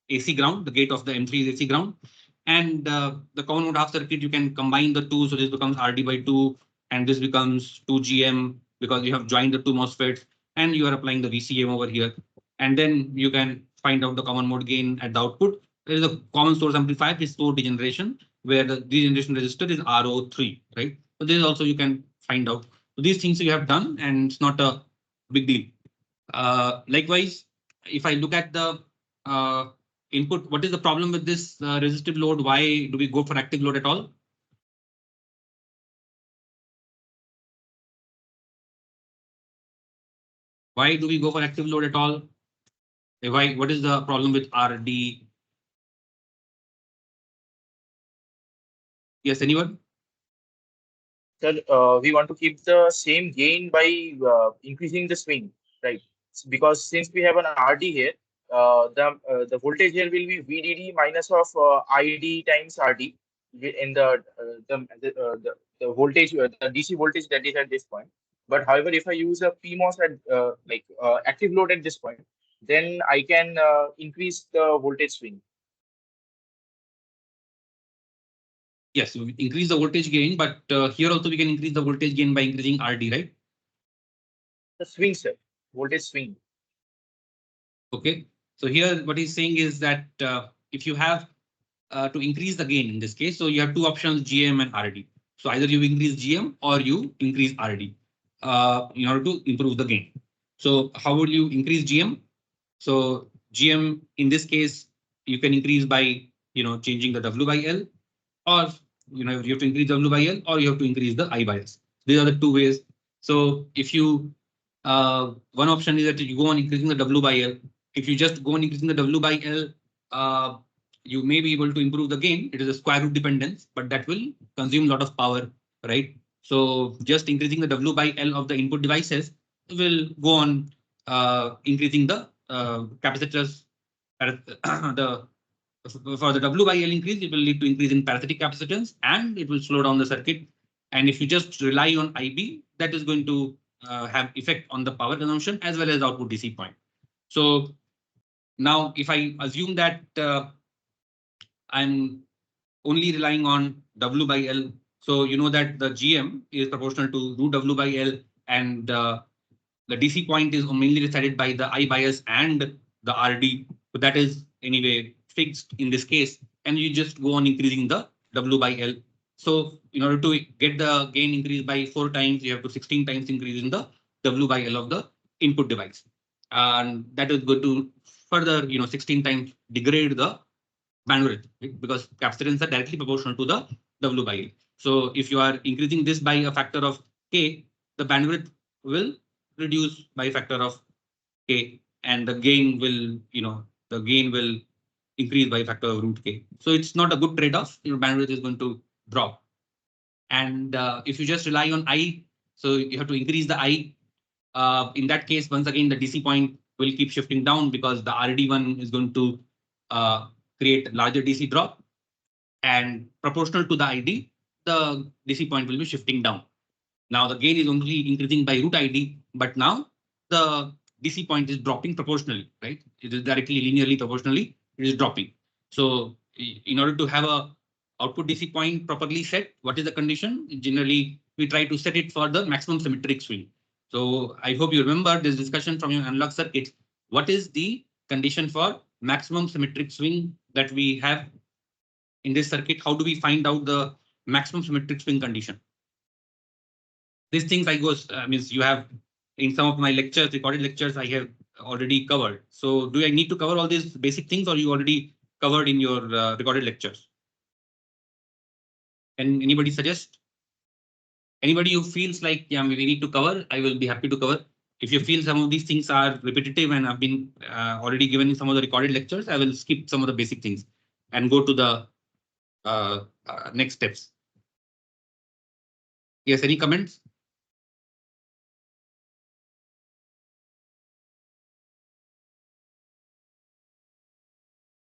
AC ground, the gate of the M3 is AC ground. And the common mode half circuit, you can combine the two. So this becomes RD by 2, and this becomes 2GM because you have joined the two MOSFETs, and you are applying the VCM over here. And then you can find out the common mode gain at the output. There is a common source amplifier, this source degeneration, where the degeneration resistor is RO3, right? So this also you can find out. So these things you have done, and it's not a big deal. Likewise, if I look at the input, what is the problem with this resistive load? Why do we go for active load at all? Why do we go for active load at all? Why? What is the problem with RD? Yes, anyone? Sir, we want to keep the same gain by increasing the swing, right? Because since we have an RD here, the voltage here will be VDD minus of ID times RD in the voltage, the DC voltage that is at this point. But however, if I use a PMOS at active load at this point, then I can increase the voltage swing. Yes, we increase the voltage gain, but here also we can increase the voltage gain by increasing RD, right? The swing, sir, voltage swing. Okay. So here what he's saying is that if you have to increase the gain in this case, so you have two options, GM and RD. So either you increase GM or you increase RD in order to improve the gain. So how would you increase GM? So GM in this case, you can increase by changing the W by L, or you have to increase W by L, or you have to increase the I bias. These are the two ways. So if you one option is that you go on increasing the W by L. If you just go on increasing the W by L, you may be able to improve the gain. It is a square root dependence, but that will consume a lot of power, right? So just increasing the W by L of the input devices will go on increasing the capacitors. The for the W by L increase, it will lead to increase in parasitic capacitance and it will slow down the circuit. And if you just rely on IB, that is going to have effect on the power consumption as well as output DC point. So now if I assume that I'm only relying on W by L, so you know that the GM is proportional to root W by L, and the DC point is mainly decided by the I bias and the RD. So that is anyway fixed in this case, and you just go on increasing the W by L. So in order to get the gain increased by 4 times, you have to 16 times increase in the W by L of the input device. And that is going to further, 16 times degrade the bandwidth, right? Because capacitance are directly proportional to the W by L. So if you are increasing this by a factor of K, the bandwidth will reduce by a factor of K, and the gain will, increase by a factor of root K. So it's not a good trade-off. Your bandwidth is going to drop. And if you just rely on I, so you have to increase the I. In that case, once again, the DC point will keep shifting down because the RD1 is going to create larger DC drop, and proportional to the ID, the DC point will be shifting down. Now the gain is only increasing by root ID, but now the DC point is dropping proportionally, right? It is directly linearly proportionally, it is dropping. So in order to have a output DC point properly set, what is the condition? Generally, we try to set it for the maximum symmetric swing. So I hope you remember this discussion from your analog circuits. What is the condition for maximum symmetric swing that we have in this circuit? How do we find out the maximum symmetric swing condition? These things means you have in some of my lectures, recorded lectures, I have already covered. So do I need to cover all these basic things, or you already covered in your recorded lectures? Can anybody suggest? Anybody who feels like, yeah, we need to cover, I will be happy to cover. If you feel some of these things are repetitive and have been already given in some of the recorded lectures, I will skip some of the basic things and go to the next steps. Yes, any comments?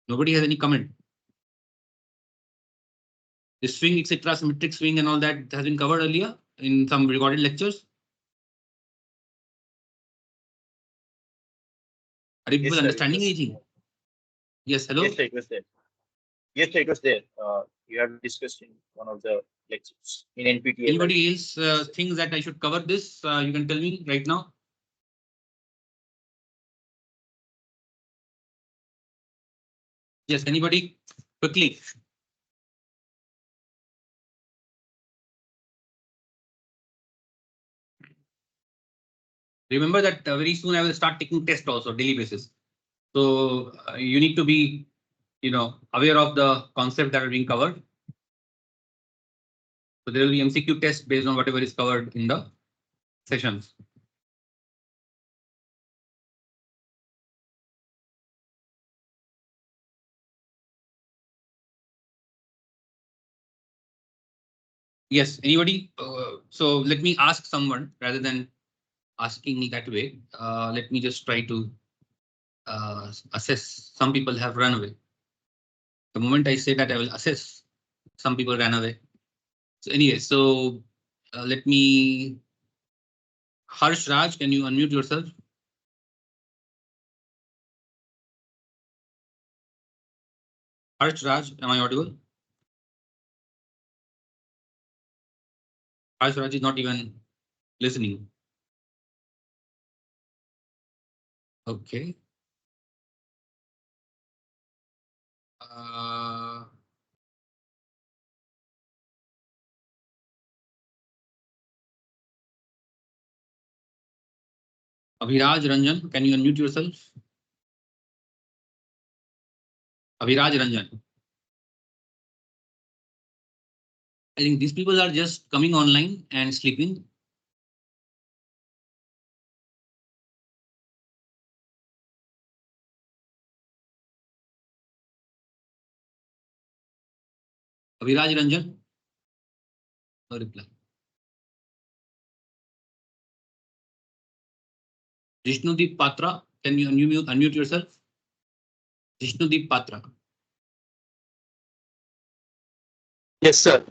Nobody has any comment. The swing, etc., symmetric swing and all that has been covered earlier in some recorded lectures. Are you people understanding anything? Yes, hello? Yes, sir, it was there. Yes, sir, it was there. You have discussed in one of the lectures in NPTEL. Anybody else thinks that I should cover this? You can tell me right now. Yes, anybody? Quickly. Remember that very soon I will start taking tests also daily basis. So you need to be, aware of the concept that are being covered. So there will be MCQ tests based on whatever is covered in the sessions. Yes, anybody? So let me ask someone rather than asking me that way. Let me just try to assess. Some people have run away. The moment I say that, I will assess. Some people ran away. So anyway, so let me. Harsh Raj, can you unmute yourself? Harsh Raj, am I audible? Harsh Raj is not even listening. Okay. Uh, Abhiraj Ranjan, can you unmute yourself? Abhiraj Ranjan. I think these people are just coming online and sleeping. Abhiraj Ranjan. No reply. Jishnudeep Patra, can you unmute yourself? Jishnudeep Patra. Yes, sir.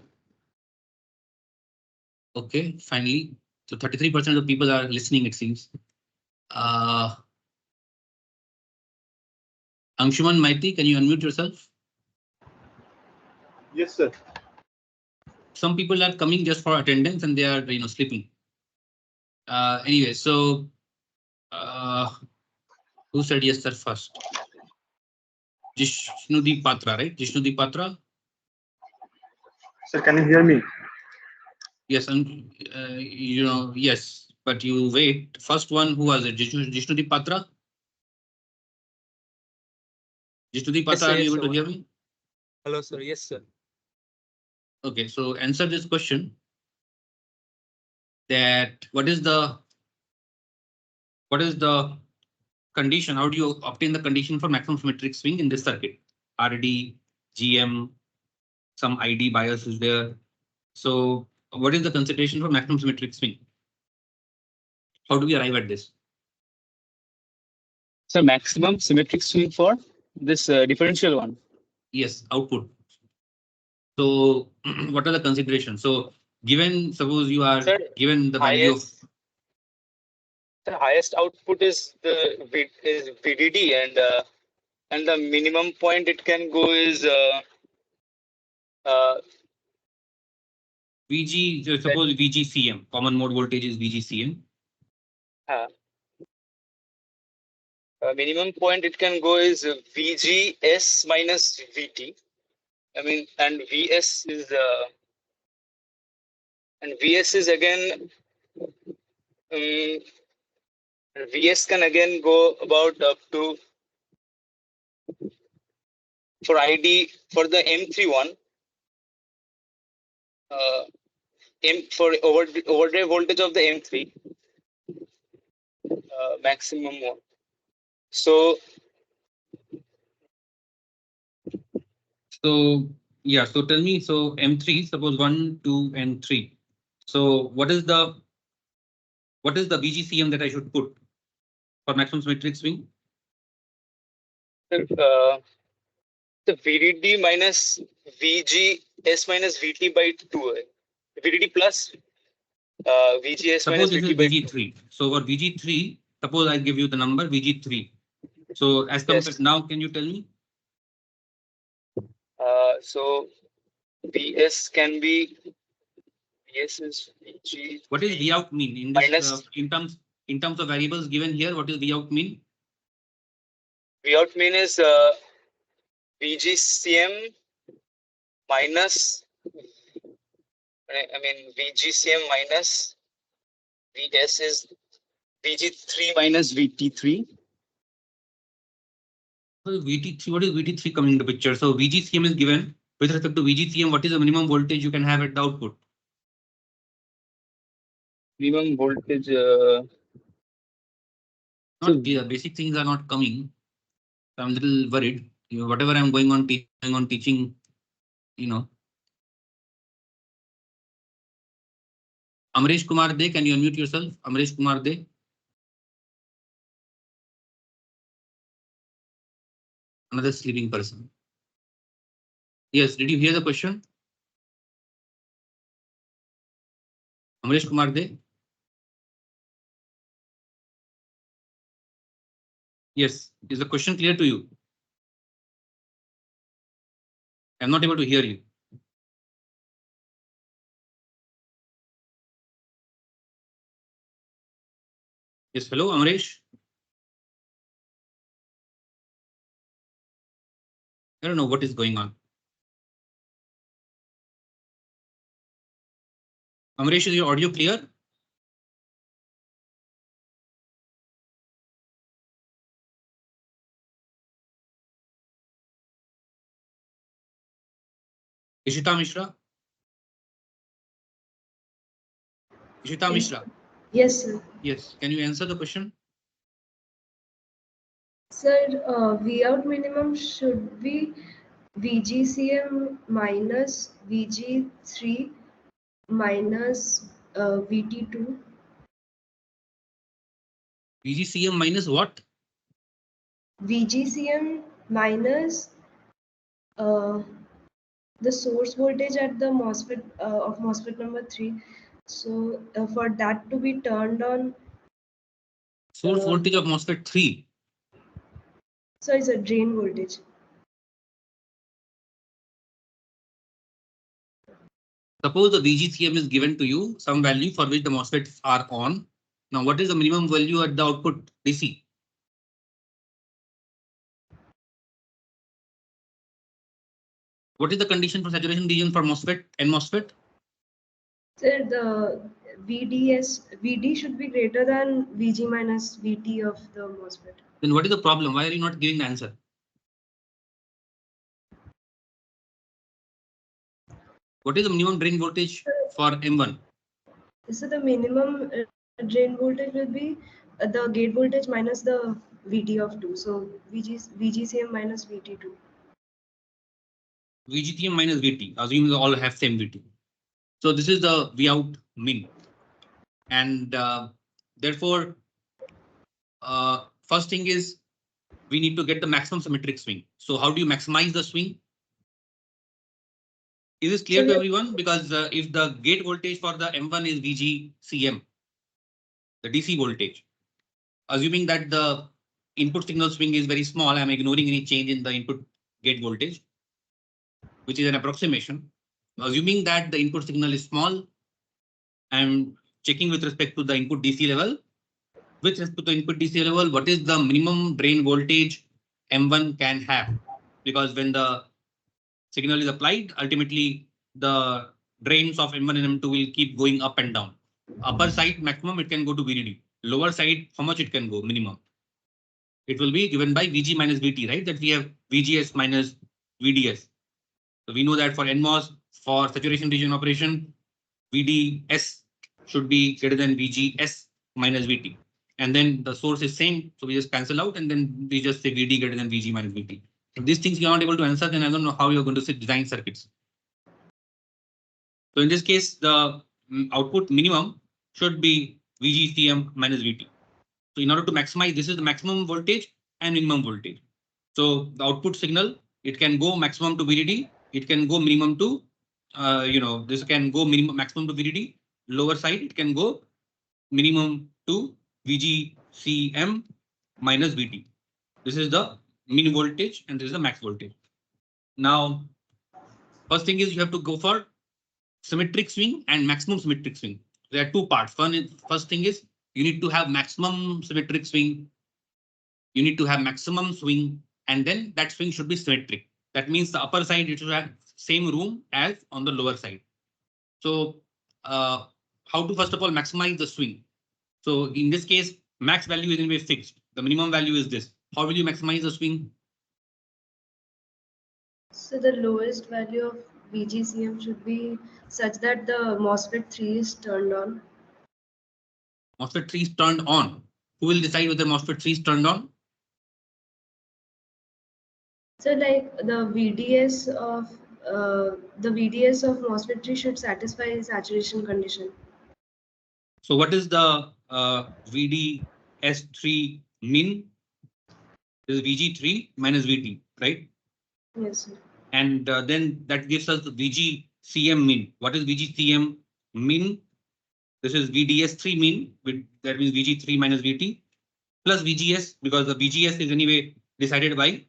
Okay, finally. So 33% of people are listening, it seems. Anshuman Maiti, can you unmute yourself? Yes, sir. Some people are coming just for attendance and they are sleeping. Anyway, so who said yes, sir, first? Jishnudeep Patra, right? Jishnudeep Patra? Sir, can you hear me? Yes, yes, but you wait. First one, who was it? Jishnudeep Patra? Jishnudeep Yes, Patra, sir. are you Yes, able sir. to hear me? Hello, sir. Yes, sir. Okay, so answer this question. That what is the condition? How do you obtain the condition for maximum symmetric swing in this circuit? RD, GM, some ID bias is there. So what is the consideration for maximum symmetric swing? How do we arrive at this? So maximum symmetric swing for this differential one. Yes, output. So what are the considerations? So given, suppose you are Sir, given the value of the highest output is VDD, and the minimum point it can go is VG, so suppose VGCM, common mode voltage is VGCM. uh, minimum point it can go is VGS minus VT. I mean, and VS is again VS can again go about up to for ID for the M3 one. For overdrive voltage of the M3 maximum one. So Yeah, so tell me, so M3, suppose 1, 2, and 3. So what is the VGCM that I should put for maximum symmetric swing? the VDD minus VGS minus VT by 2. VDD plus VGS minus Suppose this is VT by 2. VG3. So for VG3, suppose I give you the number VG3. So as compared Yes. now, can you tell me? So VS can be VS is VG. What is V out mean in this minus in terms of variables given here? What is V out mean? V out mean is VGCM minus I mean VGCM minus VS is VG3 minus VT3. Well, VT3, what is VT3 coming into picture? So VGCM is given. With respect to VGCM, what is the minimum voltage you can have at the output? Minimum voltage. Not clear. Basic things are not coming. So I'm a little worried. Whatever I'm going on teaching, Amresh Kumar De, can you unmute yourself? Amresh Kumar De. Another sleeping person. Yes, did you hear the question? Amresh Kumar De. Yes, is the question clear to you? I'm not able to hear you. Yes, hello, Amresh. I don't know what is going on. Amresh, is your audio clear? Ishita Mishra? Ishita Mishra? Yes, sir. Yes, can you answer the question? Sir, V out minimum should be VGCM minus VG3 minus VT2. VGCM minus what? VGCM minus the source voltage at the MOSFET of MOSFET number 3. So for that to be turned on. Source voltage of MOSFET 3. So it's a drain voltage. Suppose the VGCM is given to you, some value for which the MOSFETs are on. Now, what is the minimum value at the output DC? What is the condition for saturation region for MOSFET and MOSFET? Sir, the VD should be greater than VG minus VT of the MOSFET. Then what is the problem? Why are you not giving the answer? What is the minimum drain voltage for M1? So the minimum drain voltage will be the gate voltage minus the VT of 2. So VGCM minus VT2. VGTM minus VT, assuming they all have same VT. So this is the V out min. And therefore, first thing is we need to get the maximum symmetric swing. So how do you maximize the swing? Is this clear to everyone? Because if the gate voltage for the M1 is VGCM, the DC voltage, assuming that the input signal swing is very small, I'm ignoring any change in the input gate voltage, which is an approximation. Assuming that the input signal is small, I'm checking with respect to the input DC level. With respect to the input DC level, what is the minimum drain voltage M1 can have? Because when the signal is applied, ultimately the drains of M1 and M2 will keep going up and down. Upper side maximum, it can go to VDD. Lower side, how much it can go minimum? It will be given by VG minus VT, right? That we have VGS minus VDS. So we know that for NMOS, for saturation region operation, VDS should be greater than VGS minus VT. And then the source is same, so we just cancel out and then we just say VD greater than VG minus VT. If these things you're not able to answer, then I don't know how you're going to design circuits. So in this case, the output minimum should be VGCM minus VT. So in order to maximize, this is the maximum voltage and minimum voltage. So the output signal, it can go maximum to VDD, it can go minimum to, this can go minimum maximum to VDD. Lower side, it can go minimum to VGCM minus VT. This is the min voltage and this is the max voltage. Now, first thing is you have to go for symmetric swing and maximum symmetric swing. There are two parts. First thing is you need to have maximum symmetric swing. You need to have maximum swing, and then that swing should be symmetric. That means the upper side it should have same room as on the lower side. So how to first of all maximize the swing? So in this case, max value is anyway fixed. The minimum value is this. How will you maximize the swing? So the lowest value of VGCM should be such that the MOSFET 3 is turned on. MOSFET 3 is turned on. Who will decide whether MOSFET 3 is turned on? So like the VDS of MOSFET 3 should satisfy the saturation condition. So what is the VDS3 min? This is VG3 minus VT, right? Yes, sir. And then that gives us the VGCM min. What is VGCM min? This is VDS3 min, that means VG3 minus VT plus VGS, because the VGS is anyway decided by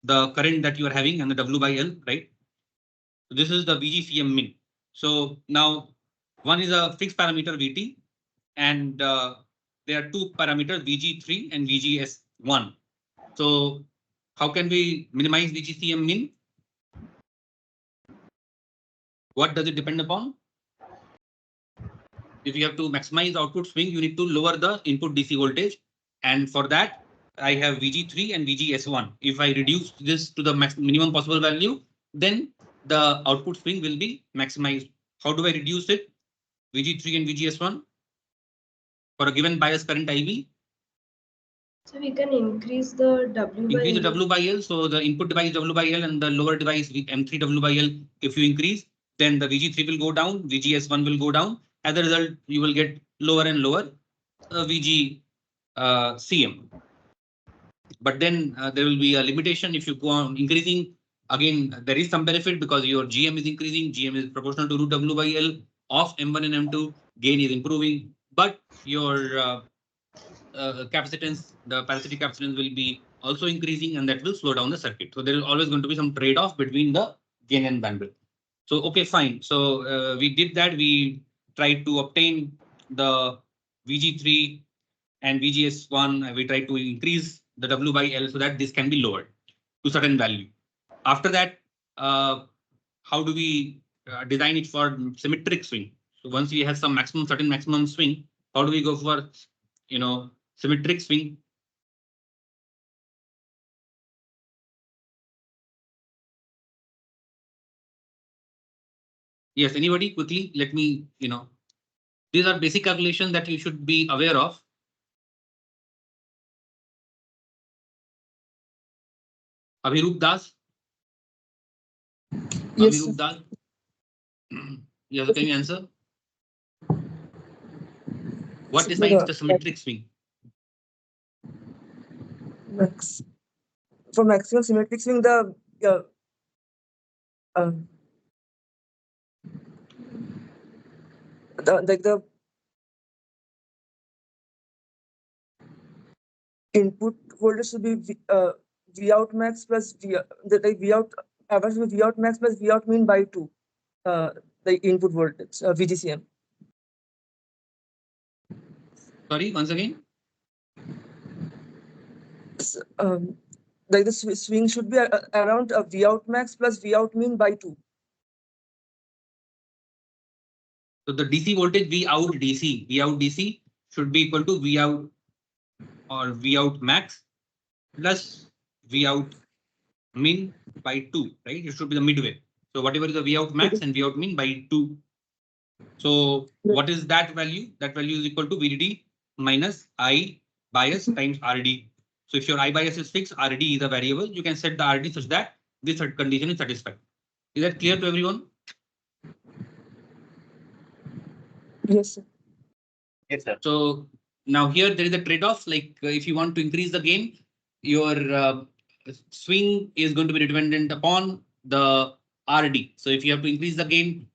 the current that you are having and the W by L, right? So this is the VGCM min. So now one is a fixed parameter VT, and there are two parameters VG3 and VGS1. So how can we minimize VGCM min? What does it depend upon? If you have to maximize output swing, you need to lower the input DC voltage. And for that, I have VG3 and VGS1. If I reduce this to the minimum possible value, then the output swing will be maximized. How do I reduce it? VG3 and VGS1 for a given bias current IV. So we can increase the W by Increase the L. W by L. So the input device W by L and the lower device M3 W by L. If you increase, then the VG3 will go down, VGS1 will go down. As a result, you will get lower and lower VG CM. But then there will be a limitation if you go on increasing. Again, there is some benefit because your GM is increasing. GM is proportional to root W by L of M1 and M2. Gain is improving, but your capacitance, the parasitic capacitance will be also increasing, and that will slow down the circuit. So there is always going to be some trade-off between the gain and bandwidth. So okay, fine. So we did that. We tried to obtain the VG3 and VGS1. We tried to increase the W by L so that this can be lowered to certain value. After that, how do we design it for symmetric swing? So once we have some maximum, certain maximum swing, how do we go for, symmetric swing? Yes, anybody quickly, let me, these are basic calculations that you should be aware of. Abhirup Das? Yes, Abhirup sir. Das? Yes, can you answer? What So decides the symmetric swing? For maximum symmetric swing, the input voltage should be V out max plus the V out average will be V out max plus V out mean by 2. The input voltage VGCM. Sorry, once again. Like the swing should be around V out max plus V out mean by 2. So the DC voltage V out DC should be equal to V out or V out max plus V out min by 2, right? It should be the midway. So whatever is the V out max and V out min by 2. So what is that value? That value is equal to VDD minus I bias times RD. So if your I bias is fixed, RD is a variable. You can set the RD such that this condition is satisfied. Is that clear to everyone? Yes, sir. Yes, sir. So now here there is a trade-off. Like if you want to increase the gain, your swing is going to be dependent upon the RD. So if you have to increase the gain,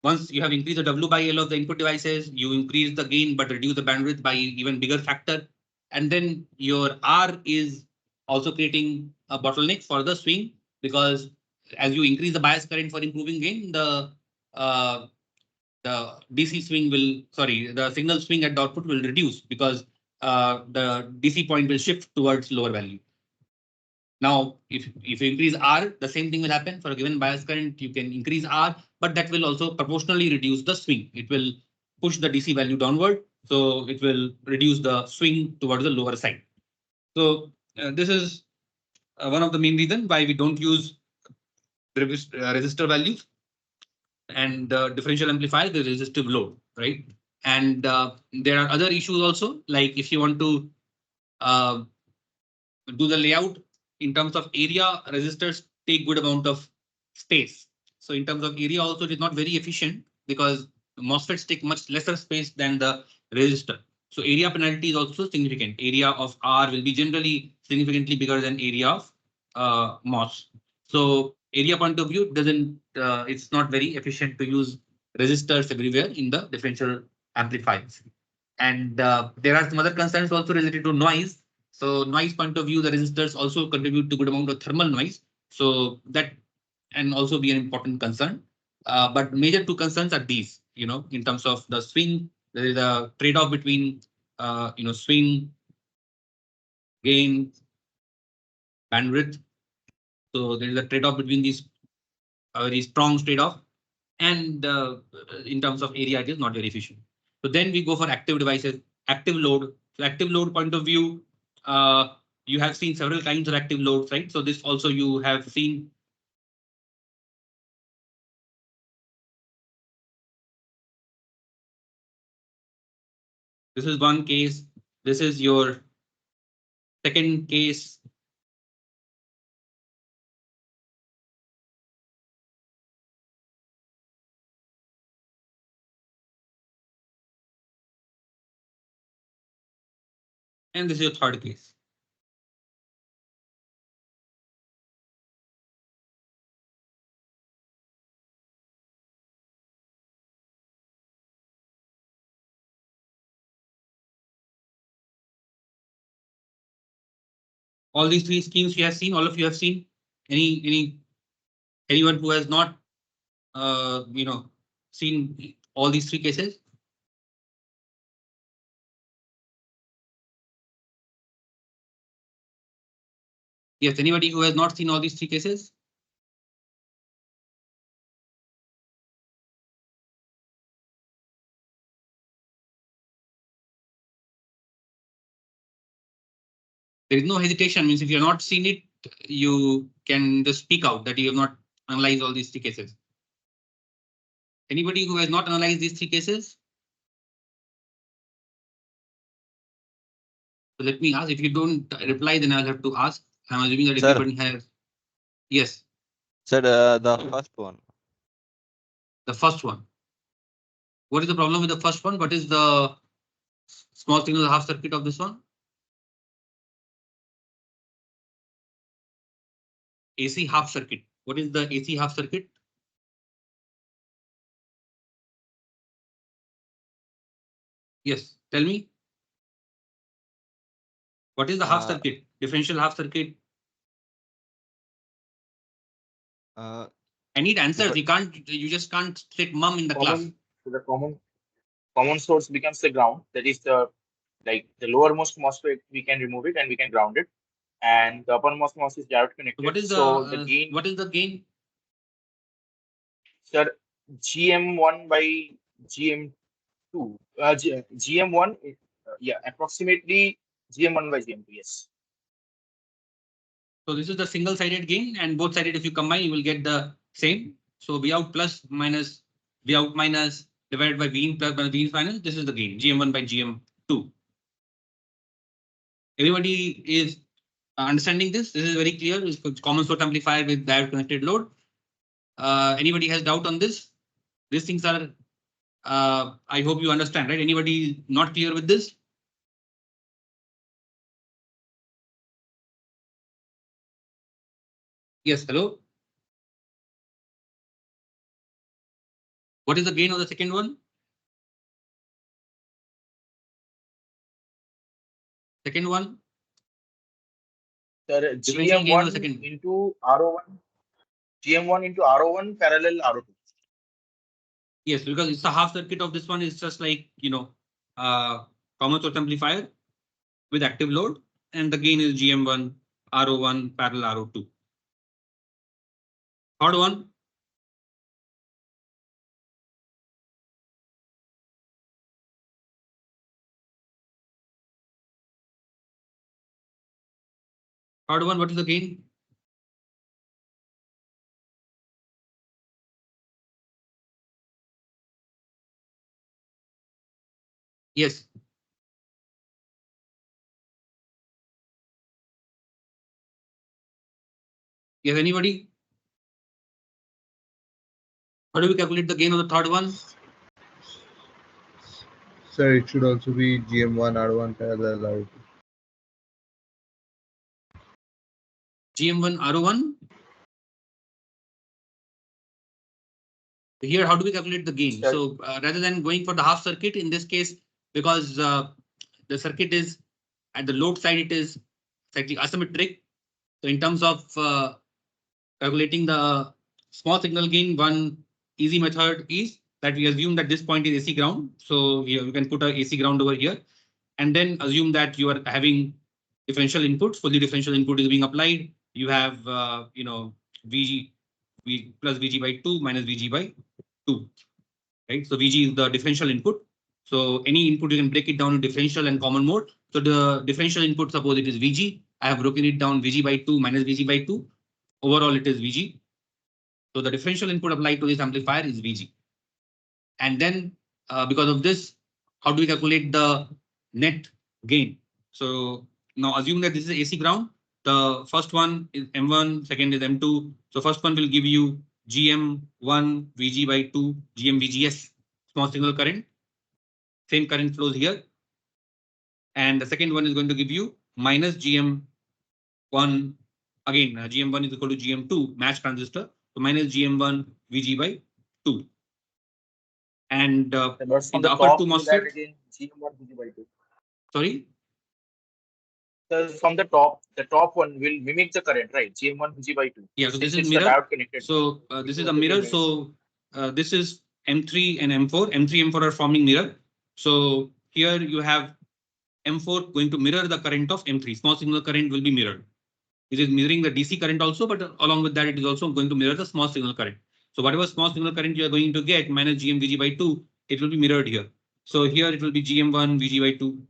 once you have increased the W by L of the input devices, you increase the gain but reduce the bandwidth by even bigger factor. And then your R is also creating a bottleneck for the swing, because as you increase the bias current for improving gain, the DC swing will, the signal swing at the output will reduce because the DC point will shift towards lower value. Now, if you increase R, the same thing will happen. For a given bias current, you can increase R, but that will also proportionally reduce the swing. It will push the DC value downward, so it will reduce the swing towards the lower side. So this is one of the main reasons why we don't use resistor values and differential amplifier, the resistive load, right? And there are other issues also, like if you want to do the layout in terms of area, resistors take good amount of space. So in terms of area also, it is not very efficient because MOSFETs take much lesser space than the resistor. So area penalty is also significant. Area of R will be generally significantly bigger than area of MOS. So area point of view doesn't, it's not very efficient to use resistors everywhere in the differential amplifiers. And there are some other concerns also related to noise. So noise point of view, the resistors also contribute to good amount of thermal noise. So that can also be an important concern. But major two concerns are these, in terms of the swing, there is a trade-off between, swing, gain, bandwidth. So there is a trade-off between these, a very strong trade-off. And in terms of area, it is not very efficient. So then we go for active devices, active load. So active load point of view, you have seen several kinds of active loads, right? So this also you have seen. This is one case. This is your second case. And this is your third case. All these three schemes you have seen, all of you have seen. Anyone who has not seen all these three cases? Yes, anybody who has not seen all these three cases? There is no hesitation. Means if you have not seen it, you can just speak out that you have not analyzed all these three cases. Anybody who has not analyzed these three cases? So let me ask. If you don't reply, then I'll have to ask. I'm assuming that Sir. everybody has. Yes. Sir, the first one. The first one. What is the problem with the first one? What is the small signal half circuit of this one? AC half circuit. What is the AC half circuit? Yes, tell me. What is the half circuit? Differential half circuit? I need answers. You just can't take mum in the class. So the common source becomes the ground. That is the lowermost MOSFET, we can remove it and we can ground it. And the uppermost MOS is direct connected. What is the gain? What is the gain? Sir, GM1 by GM2. GM1, approximately GM1 by GM2. Yes. So this is the single-sided gain, and both sided, if you combine, you will get the same. So V out plus minus V out minus divided by V in plus minus V in minus. This is the gain, GM1 by GM2. Everybody is understanding this? This is very clear. It's common source amplifier with diode connected load. Anybody has doubt on this? These things are, I hope you understand, right? Anybody not clear with this? Yes, hello. What is the gain of the second one? Second one? Sir, GM1 into RO1. GM1 into RO1 parallel RO2. Yes, because it's a half circuit of this one is just like, common source amplifier with active load, and the gain is GM1, RO1 parallel RO2. Third one. Third one, what is the gain? Yes. Yes, anybody? How do we calculate the gain of the third one? Sir, it should also be GM1 R1 parallel R2. GM1 R01. Here, how do we calculate the gain? Sure. So rather than going for the half circuit, in this case, because the circuit is at the load side, it is slightly asymmetric. So in terms of calculating the small signal gain, one easy method is that we assume that this point is AC ground. So you can put a AC ground over here and then assume that you are having differential inputs. Fully differential input is being applied. You have, VG plus VG by 2 minus VG by 2, right? So VG is the differential input. So any input, you can break it down to differential and common mode. So the differential input, suppose it is VG. I have broken it down VG by 2 minus VG by 2. Overall, it is VG. So the differential input applied to this amplifier is VG. And then because of this, how do we calculate the net gain? So now assume that this is AC ground. The first one is M1, second is M2. So first one will give you GM1 VG by 2 GM VGS, small signal current. Same current flows here. And the second one is going to give you minus GM1. Again, GM1 is equal to GM2 match transistor. So minus GM1 VG by 2. And But in from the the upper top, two you will add MOSFETs, again GM1 VG by 2. sorry. So from the top one will mimic the current, right? GM1 VG by 2. Yeah, so this Since is it's the mirror. diode connected. So this is a Okay, mirror. okay. So this is M3 and M4. M3, M4 are forming mirror. So here you have M4 going to mirror the current of M3. Small signal current will be mirrored. It is mirroring the DC current also, but along with that, it is also going to mirror the small signal current. So whatever small signal current you are going to get minus GM VG by 2, it will be mirrored here. So here it will be GM1 VG by 2.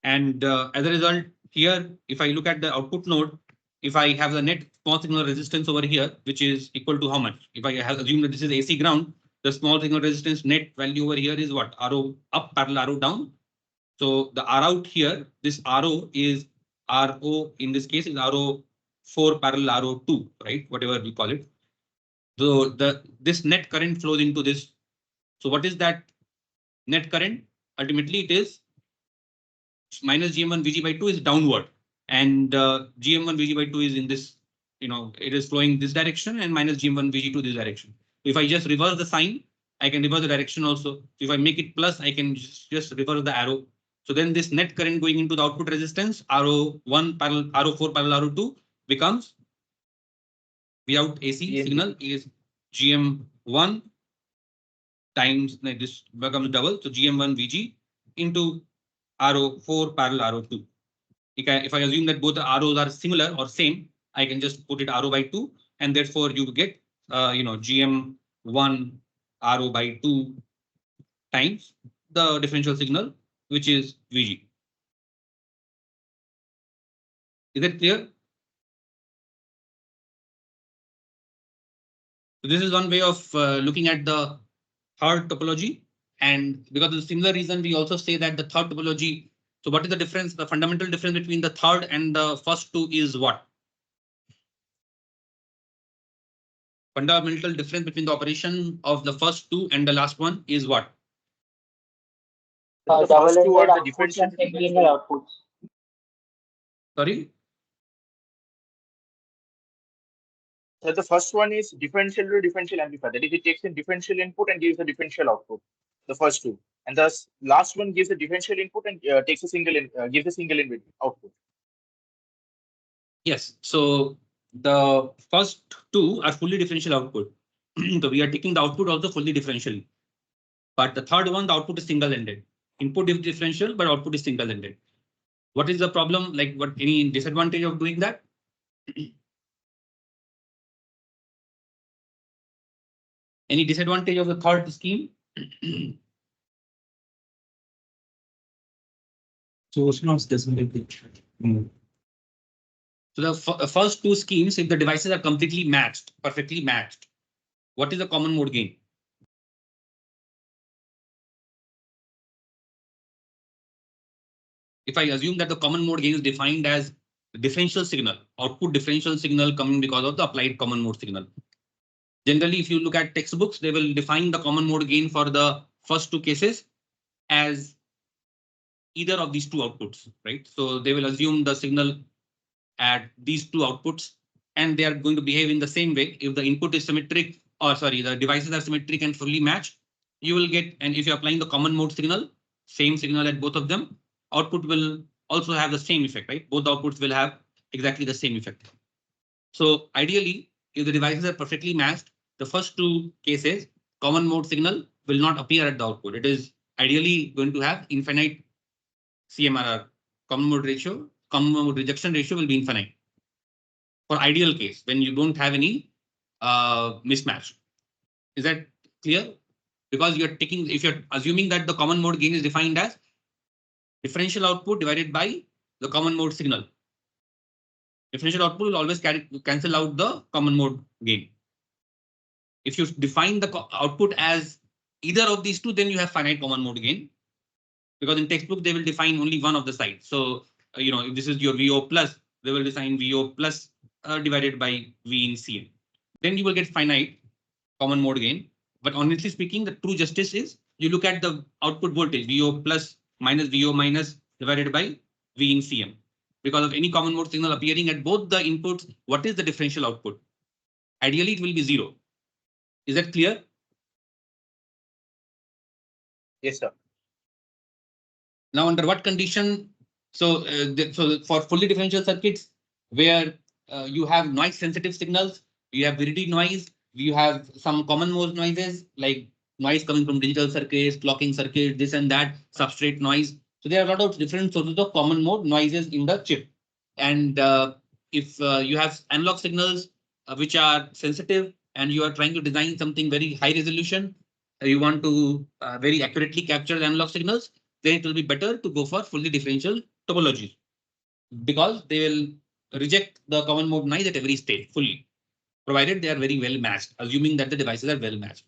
And as a result, here, if I look at the output node, if I have the net small signal resistance over here, which is equal to how much? If I assume that this is AC ground, the small signal resistance net value over here is what? RO up parallel RO down. So the R out here, this RO is RO in this case is RO4 parallel RO2, right? Whatever we call it. So this net current flows into this. So what is that net current? Ultimately, it is minus GM1 VG by 2 is downward, and GM1 VG by 2 is in this, it is flowing this direction, and minus GM1 VG2 this direction. If I just reverse the sign, I can reverse the direction also. If I make it plus, I can just reverse the arrow. So then this net current going into the output resistance, RO1 parallel, RO4 parallel RO2 becomes V out AC GM. signal is GM1 times, this becomes double. So GM1 VG into RO4 parallel RO2. If I assume that both the ROs are similar or same, I can just put it RO by 2, and therefore you get GM1 RO by 2 times the differential signal, which is VG. Is that clear? So this is one way of looking at the third topology. And because of the similar reason, we also say that the third topology. So what is the difference? The fundamental difference between the third and the first two is what? Fundamental difference between the operation of the first two and the last one is what? The first two are the differential outputs. Sorry? So the first one is differential to differential amplifier. That is, it takes in differential input and gives a differential output. The first two, and the last one gives a differential input and takes a single gives a single in output. Yes. So the first two are fully differential output. So we are taking the output also fully differentially. But the third one, the output is single-ended. Input is differential, but output is single-ended. What is the problem? Like, what any disadvantage of doing that? Any disadvantage of the third scheme? Source noise doesn't exist. So the first two schemes, if the devices are completely matched, perfectly matched, what is the common mode gain? If I assume that the common mode gain is defined as differential signal, output differential signal coming because of the applied common mode signal. Generally, if you look at textbooks, they will define the common mode gain for the first two cases as either of these two outputs, right? So they will assume the signal at these two outputs, and they are going to behave in the same way. If the input is symmetric, or sorry, the devices are symmetric and fully matched, you will get, and if you're applying the common mode signal, same signal at both of them, output will also have the same effect, right? Both the outputs will have exactly the same effect. So ideally, if the devices are perfectly matched, the first two cases, common mode signal will not appear at the output. It is ideally going to have infinite CMRR, common mode ratio, common mode rejection ratio will be infinite. For ideal case, when you don't have any mismatch. Is that clear? Because you're taking, if you're assuming that the common mode gain is defined as differential output divided by the common mode signal. Differential output will always cancel out the common mode gain. If you define the output as either of these two, then you have finite common mode gain. Because in textbook, they will define only one of the sides. So, if this is your VO plus, they will define VO plus divided by V in CM. Then you will get finite common mode gain. But honestly speaking, the true justice is you look at the output voltage, VO plus minus VO minus divided by V in CM. Because of any common mode signal appearing at both the inputs, what is the differential output? Ideally, it will be 0. Is that clear? Yes, sir. Now, under what condition? So, for fully differential circuits where you have noise sensitive signals, you have VDD noise, you have some common mode noises like noise coming from digital circuits, clocking circuits, this and that, substrate noise. So there are a lot of different sources of common mode noises in the chip. And if you have analog signals which are sensitive and you are trying to design something very high resolution, you want to very accurately capture the analog signals, then it will be better to go for fully differential topology because they will reject the common mode noise at every stage fully, provided they are very well matched, assuming that the devices are well matched.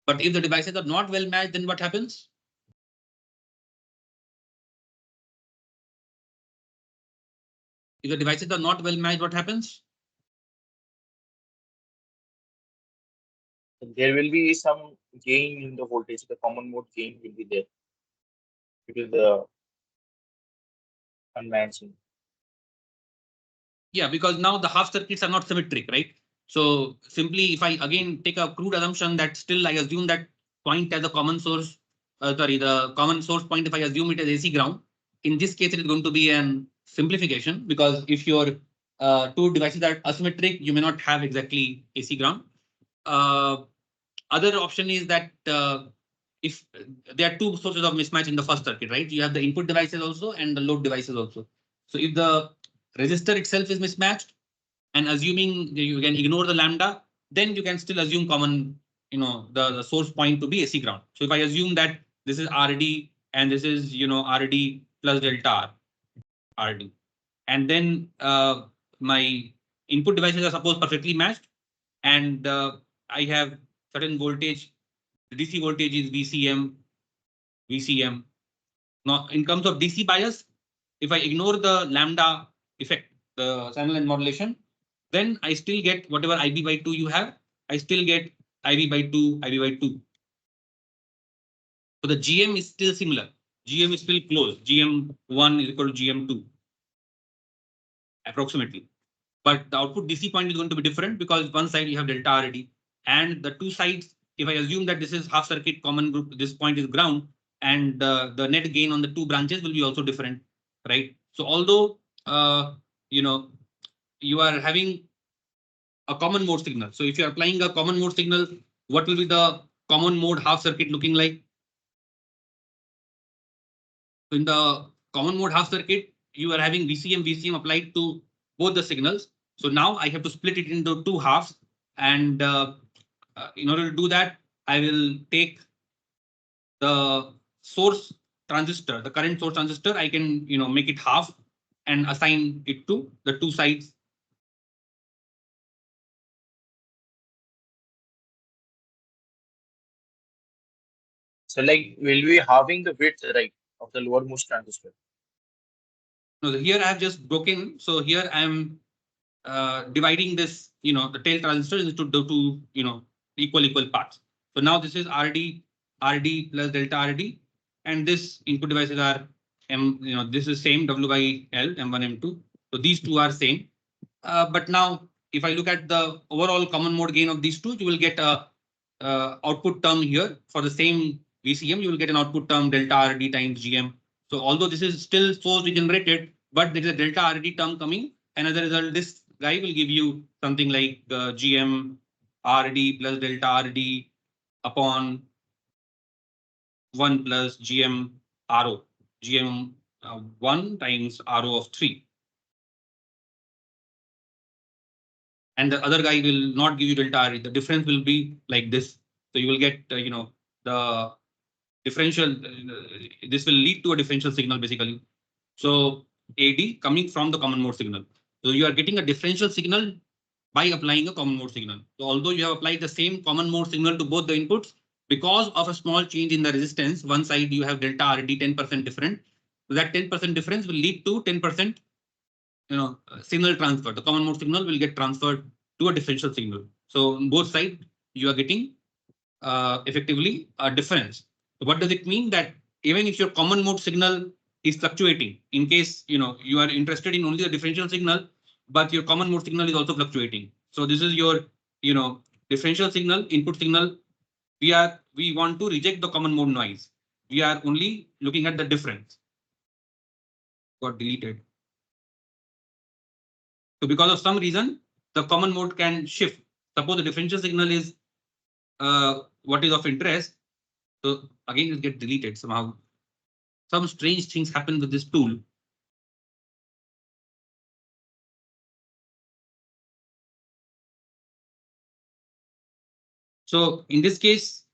But if the devices are not well matched, then what happens? If the devices are not well matched, what happens? There will be some gain in the voltage. The common mode gain will be there due to the unmatching. Yeah, because now the half circuits are not symmetric, right? So simply if I again take a crude assumption that still I assume that point as a common source, the common source point, if I assume it as AC ground, in this case it is going to be an simplification because if your two devices are asymmetric, you may not have exactly AC ground. Other option is that if there are two sources of mismatch in the first circuit, right? You have the input devices also and the load devices also. So if the resistor itself is mismatched, and assuming you can ignore the lambda, then you can still assume common, the source point to be AC ground. So if I assume that this is RD and this is, RD plus delta R, RD, and then my input devices are supposed perfectly matched, and I have certain voltage, the DC voltage is VCM. Now, in terms of DC bias, if I ignore the lambda effect, the channel and modulation, then I still get whatever IB by 2 you have, I still get IB by 2, IB by 2. So the GM is still similar. GM is still close. GM1 is equal to GM2, approximately. But the output DC point is going to be different because one side you have delta RD, and the two sides, if I assume that this is half circuit common group, this point is ground, and the net gain on the two branches will be also different, right? So although you are having a common mode signal. So if you are applying a common mode signal, what will be the common mode half circuit looking like? So in the common mode half circuit, you are having VCM applied to both the signals. So now I have to split it into two halves. And in order to do that, I will take the source transistor, the current source transistor, I can make it half and assign it to the two sides. So like we'll be halving the width, right, of the lowermost transistor. No, here I have just broken. So here I am dividing this, the tail transistor into the two, equal parts. So now this is RD plus delta RD, and this input devices are this is same W by L, M1, M2. So these two are same. But now if I look at the overall common mode gain of these two, you will get a output term here for the same VCM. You will get an output term delta RD times GM. So although this is still source regenerated, but there is a delta RD term coming, and as a result, this guy will give you something like GM RD plus delta RD upon 1 plus GM RO, GM 1 times RO of 3. And the other guy will not give you delta RD. The difference will be like this. So you will get, the differential, this will lead to a differential signal basically. So AD coming from the common mode signal. So you are getting a differential signal by applying a common mode signal. So although you have applied the same common mode signal to both the inputs, because of a small change in the resistance, one side you have delta RD 10% different. So that 10% difference will lead to 10% signal transfer. The common mode signal will get transferred to a differential signal. So on both sides, you are getting effectively a difference. So what does it mean? That even if your common mode signal is fluctuating, in case you are interested in only the differential signal, but your common mode signal is also fluctuating. So this is your differential signal, input signal. We want to reject the common mode noise. We are only looking at the difference. Got deleted. So because of some reason, the common mode can shift. Suppose the differential signal is what is of interest. So again, it gets deleted somehow. Some strange things happen with this tool. So in this case,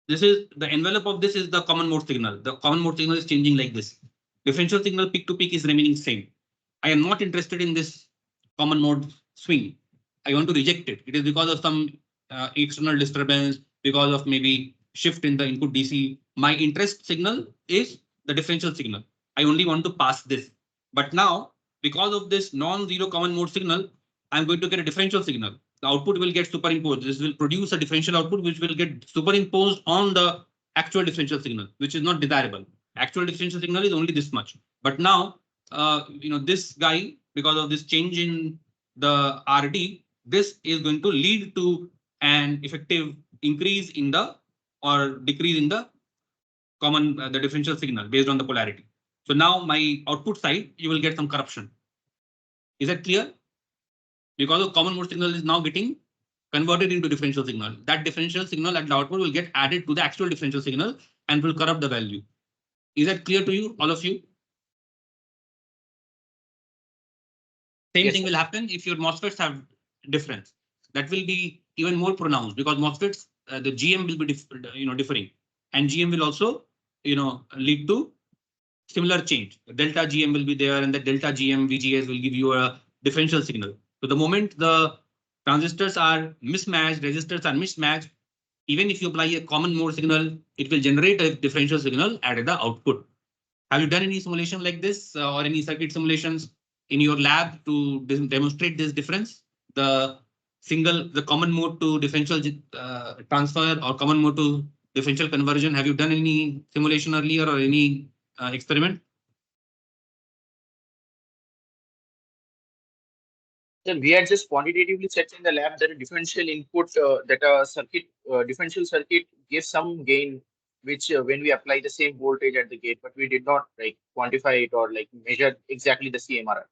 this is the envelope of this is the common mode signal. The common mode signal is changing like this. Differential signal peak to peak is remaining same. I am not interested in this common mode swing. I want to reject it. It is because of some external disturbance, because of maybe shift in the input DC. My interest signal is the differential signal. I only want to pass this. But now, because of this non-zero common mode signal, I'm going to get a differential signal. The output will get superimposed. This will produce a differential output which will get superimposed on the actual differential signal, which is not desirable. Actual differential signal is only this much. But now, this guy, because of this change in the RD, this is going to lead to an effective increase in the or decrease in the common the differential signal based on the polarity. So now my output side, you will get some corruption. Is that clear? Because the common mode signal is now getting converted into differential signal. That differential signal at the output will get added to the actual differential signal and will corrupt the value. Is that clear to you, all of you? Same thing will happen if your MOSFETs have difference. That will be even more pronounced because MOSFETs, the GM will be differing, and GM will also lead to similar change. Delta GM will be there, and the delta GM VGS will give you a differential signal. So the moment the transistors are mismatched, resistors are mismatched, even if you apply a common mode signal, it will generate a differential signal at the output. Have you done any simulation like this or any circuit simulations in your lab to demonstrate this difference? The common mode to differential transfer or common mode to differential conversion. Have you done any simulation earlier or any experiment? Then we had just quantitatively checked in the lab that a differential input, that a circuit, differential circuit gives some gain, which when we apply the same voltage at the gate, but we did not like quantify it or like measure exactly the CMRR.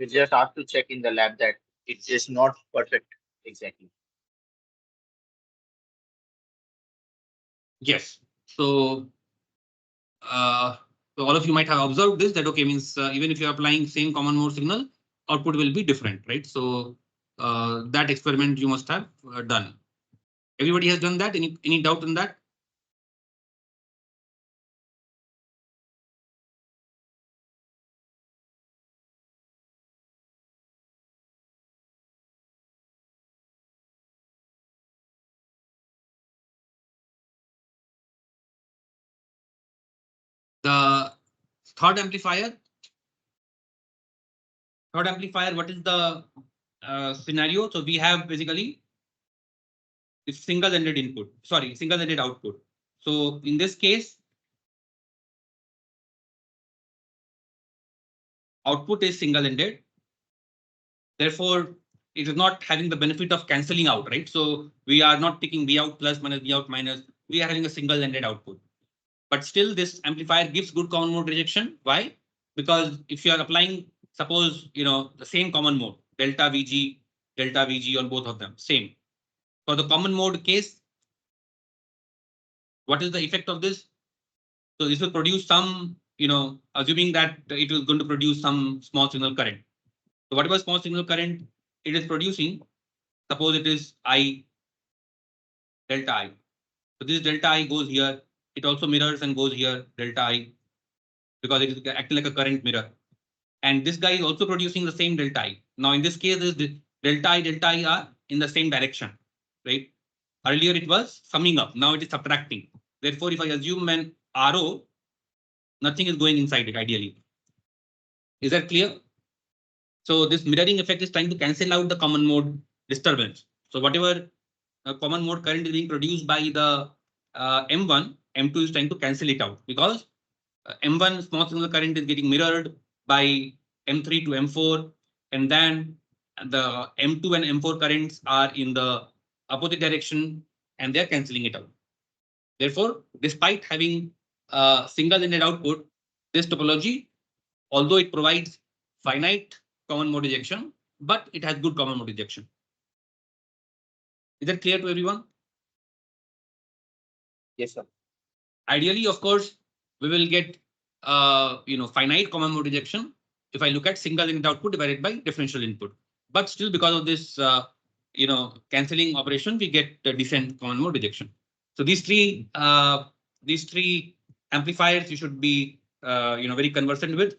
We just have to check in the lab that it is not perfect exactly. Yes. So all of you might have observed this, that okay, means even if you're applying same common mode signal, output will be different, right? So that experiment you must have done. Everybody has done that. Any doubt on that? The third amplifier, what is the scenario? So we have basically single-ended input, single-ended output. So in this case, output is single-ended. Therefore, it is not having the benefit of cancelling out, right? So we are not taking V out plus minus V out minus. We are having a single-ended output. But still, this amplifier gives good common mode rejection. Why? Because if you are applying, suppose, the same common mode, delta VG on both of them, same. For the common mode case, what is the effect of this? So this will produce some, assuming that it is going to produce some small signal current. So whatever small signal current it is producing, suppose it is I, delta I. So this delta I goes here. It also mirrors and goes here, delta I, because it is acting like a current mirror. And this guy is also producing the same delta I. Now, in this case, this delta I are in the same direction, right? Earlier, it was summing up. Now, it is subtracting. Therefore, if I assume an RO, nothing is going inside it, ideally. Is that clear? So this mirroring effect is trying to cancel out the common mode disturbance. So whatever common mode current is being produced by the M1, M2 is trying to cancel it out, because M1 small signal current is getting mirrored by M3 to M4, and then the M2 and M4 currents are in the opposite direction and they're canceling it out. Therefore, despite having a single-ended output, this topology, although it provides finite common mode rejection, but it has good common mode rejection. Is that clear to everyone? Yes, sir. Ideally, of course, we will get finite common mode rejection if I look at single-ended output divided by differential input. But still, because of this cancelling operation, we get a decent common mode rejection. So these three amplifiers you should be very conversant with.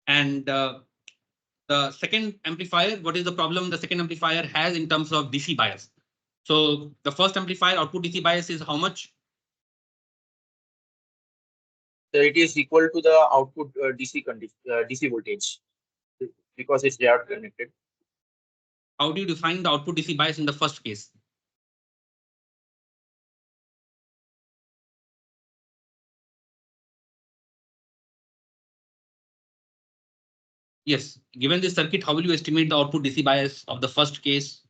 And the second amplifier, what is the problem the second amplifier has in terms of DC bias? So the first amplifier output DC bias is how much? So it is equal to the output DC voltage because it's layout connected. How do you define the output DC bias in the first case? Yes, given this circuit, how will you estimate the output DC bias of the first case?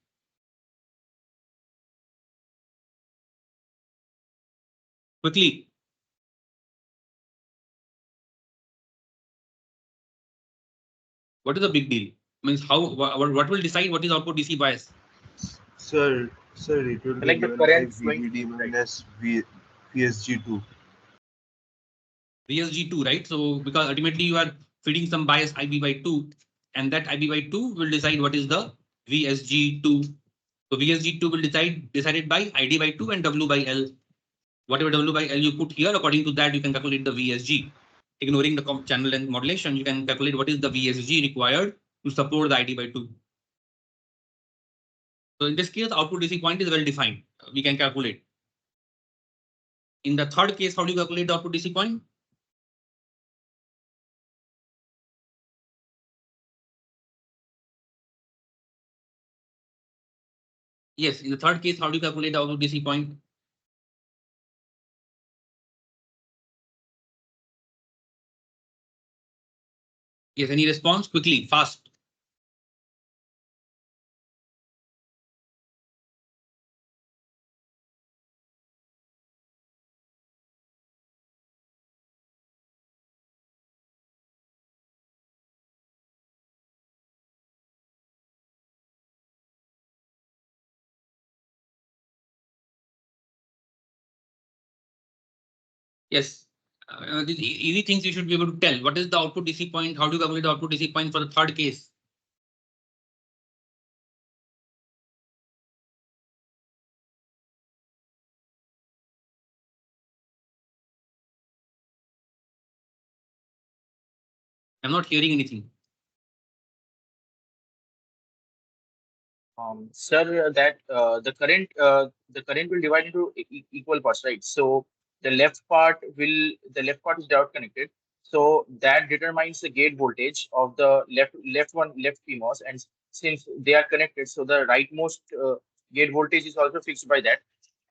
Quickly. What is the big deal? Means what will decide what is output DC bias? Sir, it will be Like the given by current flowing VDD through, right? minus VSG2. VSG2, right? So because ultimately you are feeding some bias IB by 2, and that IB by 2 will decide what is the VSG2. So VSG2 will decided by ID by 2 and W by L. Whatever W by L you put here, according to that, you can calculate the VSG. Ignoring the channel length modulation, you can calculate what is the VSG required to support the ID by 2. So in this case, output DC point is well defined. We can calculate. In the third case, how do you calculate the output DC point? Yes, in the third case, how do you calculate the output DC point? Yes, any response? Quickly, fast. Yes, these easy things you should be able to tell. What is the output DC point? How do you calculate the output DC point for the third case? I'm not hearing anything. Sir, that the current will divide into equal parts, right? So the left part is dot connected. So that determines the gate voltage of the left PMOS, and since they are connected, so the rightmost gate voltage is also fixed by that.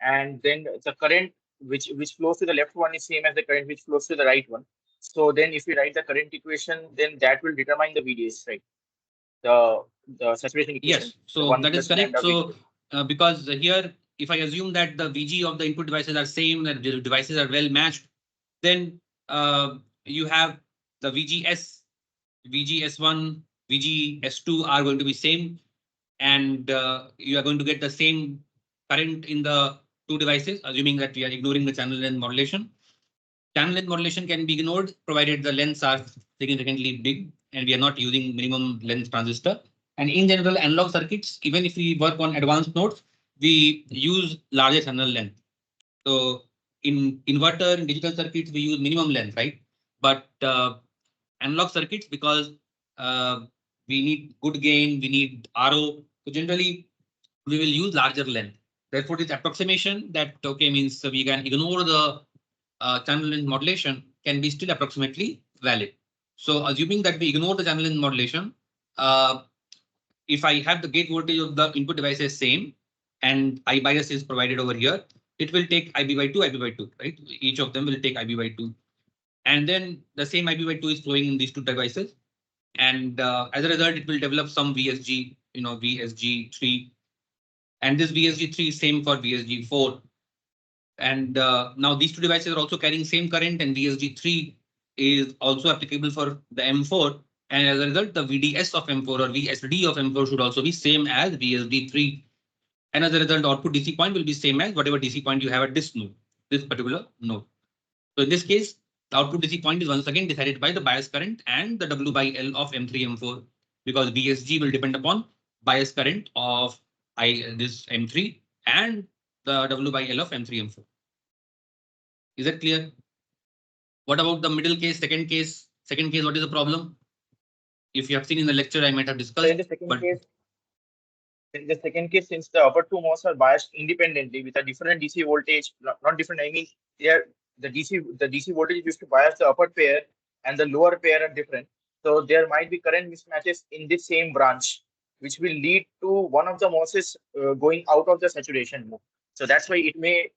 And then the current which flows to the left one is same as the current which flows to the right one. So then if we write the current equation, then that will determine the VDS, right? The saturation equation. Yes, so that is correct. So because here, if I assume that the VG of the input devices are same, that the devices are well matched, then you have the VGS, VGS1, VGS2 are going to be same, and you are going to get the same current in the two devices, assuming that we are ignoring the channel length modulation. Channel length modulation can be ignored provided the lengths are significantly big and we are not using minimum length transistor. And in general, analog circuits, even if we work on advanced nodes, we use larger channel length. So in inverter and digital circuits, we use minimum length, right? But analog circuits, because we need good gain, we need RO. So generally, we will use larger length. Therefore, this approximation that okay means we can ignore the channel length modulation can be still approximately valid. So assuming that we ignore the channel length modulation, if I have the gate voltage of the input device is same and I bias is provided over here, it will take IB by 2, IB by 2, right? Each of them will take IB by 2. And then the same IB by 2 is flowing in these two devices. And as a result, it will develop some VSG, VSG3. And this VSG3 is same for VSG4. And now these two devices are also carrying same current, and VSG3 is also applicable for the M4. And as a result, the VDS of M4 or VSD of M4 should also be same as VSD3. And as a result, output DC point will be same as whatever DC point you have at this node, this particular node. So in this case, the output DC point is once again decided by the bias current and the W by L of M3, M4, because VSG will depend upon bias current of this M3 and the W by L of M3, M4. Is that clear? What about the middle case, second case? Second case, what is the problem? If you have seen in the lecture, I might have discussed. So in the second case, since the upper two modes are biased independently with a different DC voltage, not different, I mean, the DC voltage used to bias the upper pair and the lower pair are different. So there might be current mismatches in the same branch, which will lead to one of the MOSFETs going out of the saturation mode. So that's why it may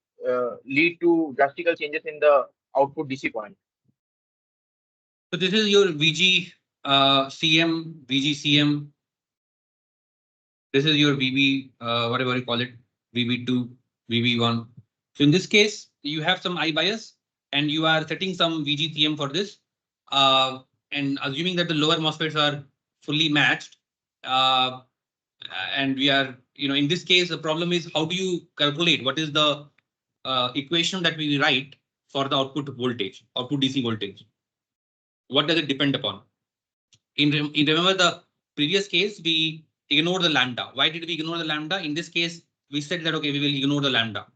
lead to drastic changes in the output DC point. So this is your VG CM, VGCM. This is your VB, whatever you call it, VB2, VB1. So in this case, you have some I bias and you are setting some VGCM for this. And assuming that the lower MOSFETs are fully matched, and we are, in this case, the problem is how do you calculate what is the equation that we write for the output voltage, output DC voltage? What does it depend upon? Remember the previous case, we ignore the lambda. Why did we ignore the lambda? In this case, we said that, okay, we will ignore the lambda.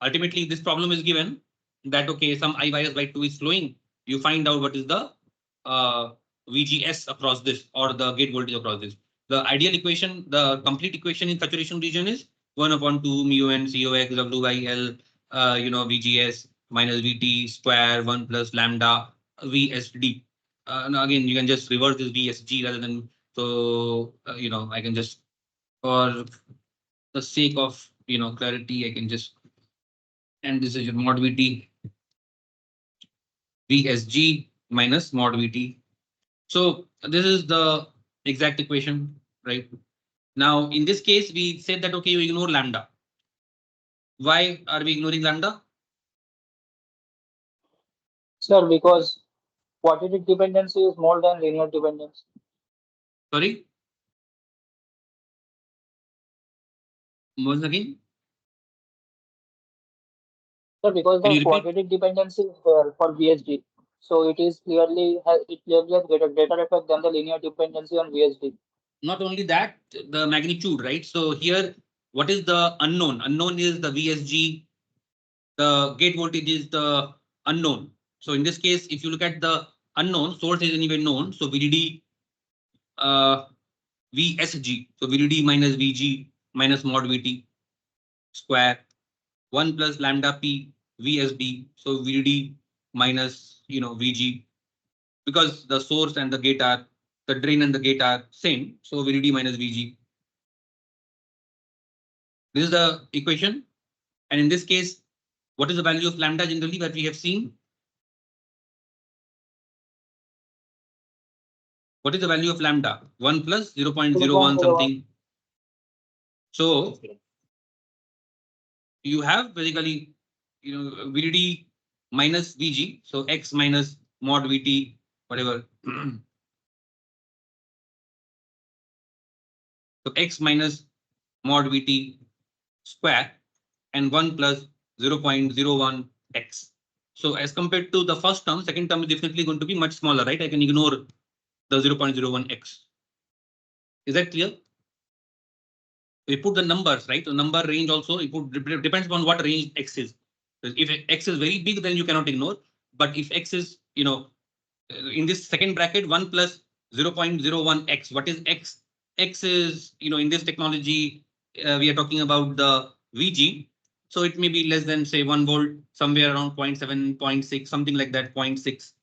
Ultimately, this problem is given that, okay, some I bias by 2 is flowing. You find out what is the VGS across this or the gate voltage across this. The ideal equation, the complete equation in saturation region is 1/2 mu n COX W by L, VGS minus VT square 1 plus lambda VSD. Now again, you can just reverse this VSG rather than, so, I can just, for the sake of, clarity, I can just, and this is your mod VT, VSG minus mod VT. So this is the exact equation, right? Now, in this case, we said that, okay, you ignore lambda. Why are we ignoring lambda? Sir, because quadratic dependency is more than linear dependency. Sorry? Once again? Sir, because Can you the repeat? quadratic dependency is there for VSD. So it clearly has greater effect than the linear dependency on VSD. Not only that, the magnitude, right? So here, what is the unknown? Unknown is the VSG. The gate voltage is the unknown. So in this case, if you look at the unknown, source is anyway known. So VDD, VSG. So VDD minus VG minus mod VT square 1 plus lambda P VSD. So VDD minus, VG, because the source and the gate are, the drain and the gate are same. So VDD minus VG. This is the equation. And in this case, What is the value of lambda generally that we have seen? What is the value of lambda? 1 plus 0.01 something. So you have basically, VDD minus VG. So X minus mod VT, whatever. So X minus mod VT square and 1 plus 0.01 X. So as compared to the first term, second term is definitely going to be much smaller, right? I can ignore the 0.01 X. Is that clear? We put the numbers, right? The number range also, it depends on what range X is. If X is very big, then you cannot ignore. But if X is, in this second bracket, 1 plus 0.01 X, what is X? X is, in this technology, we are talking about the VG. So it may be less than, say, 1 volt, somewhere around 0.7, 0.6, something like that, 0.6,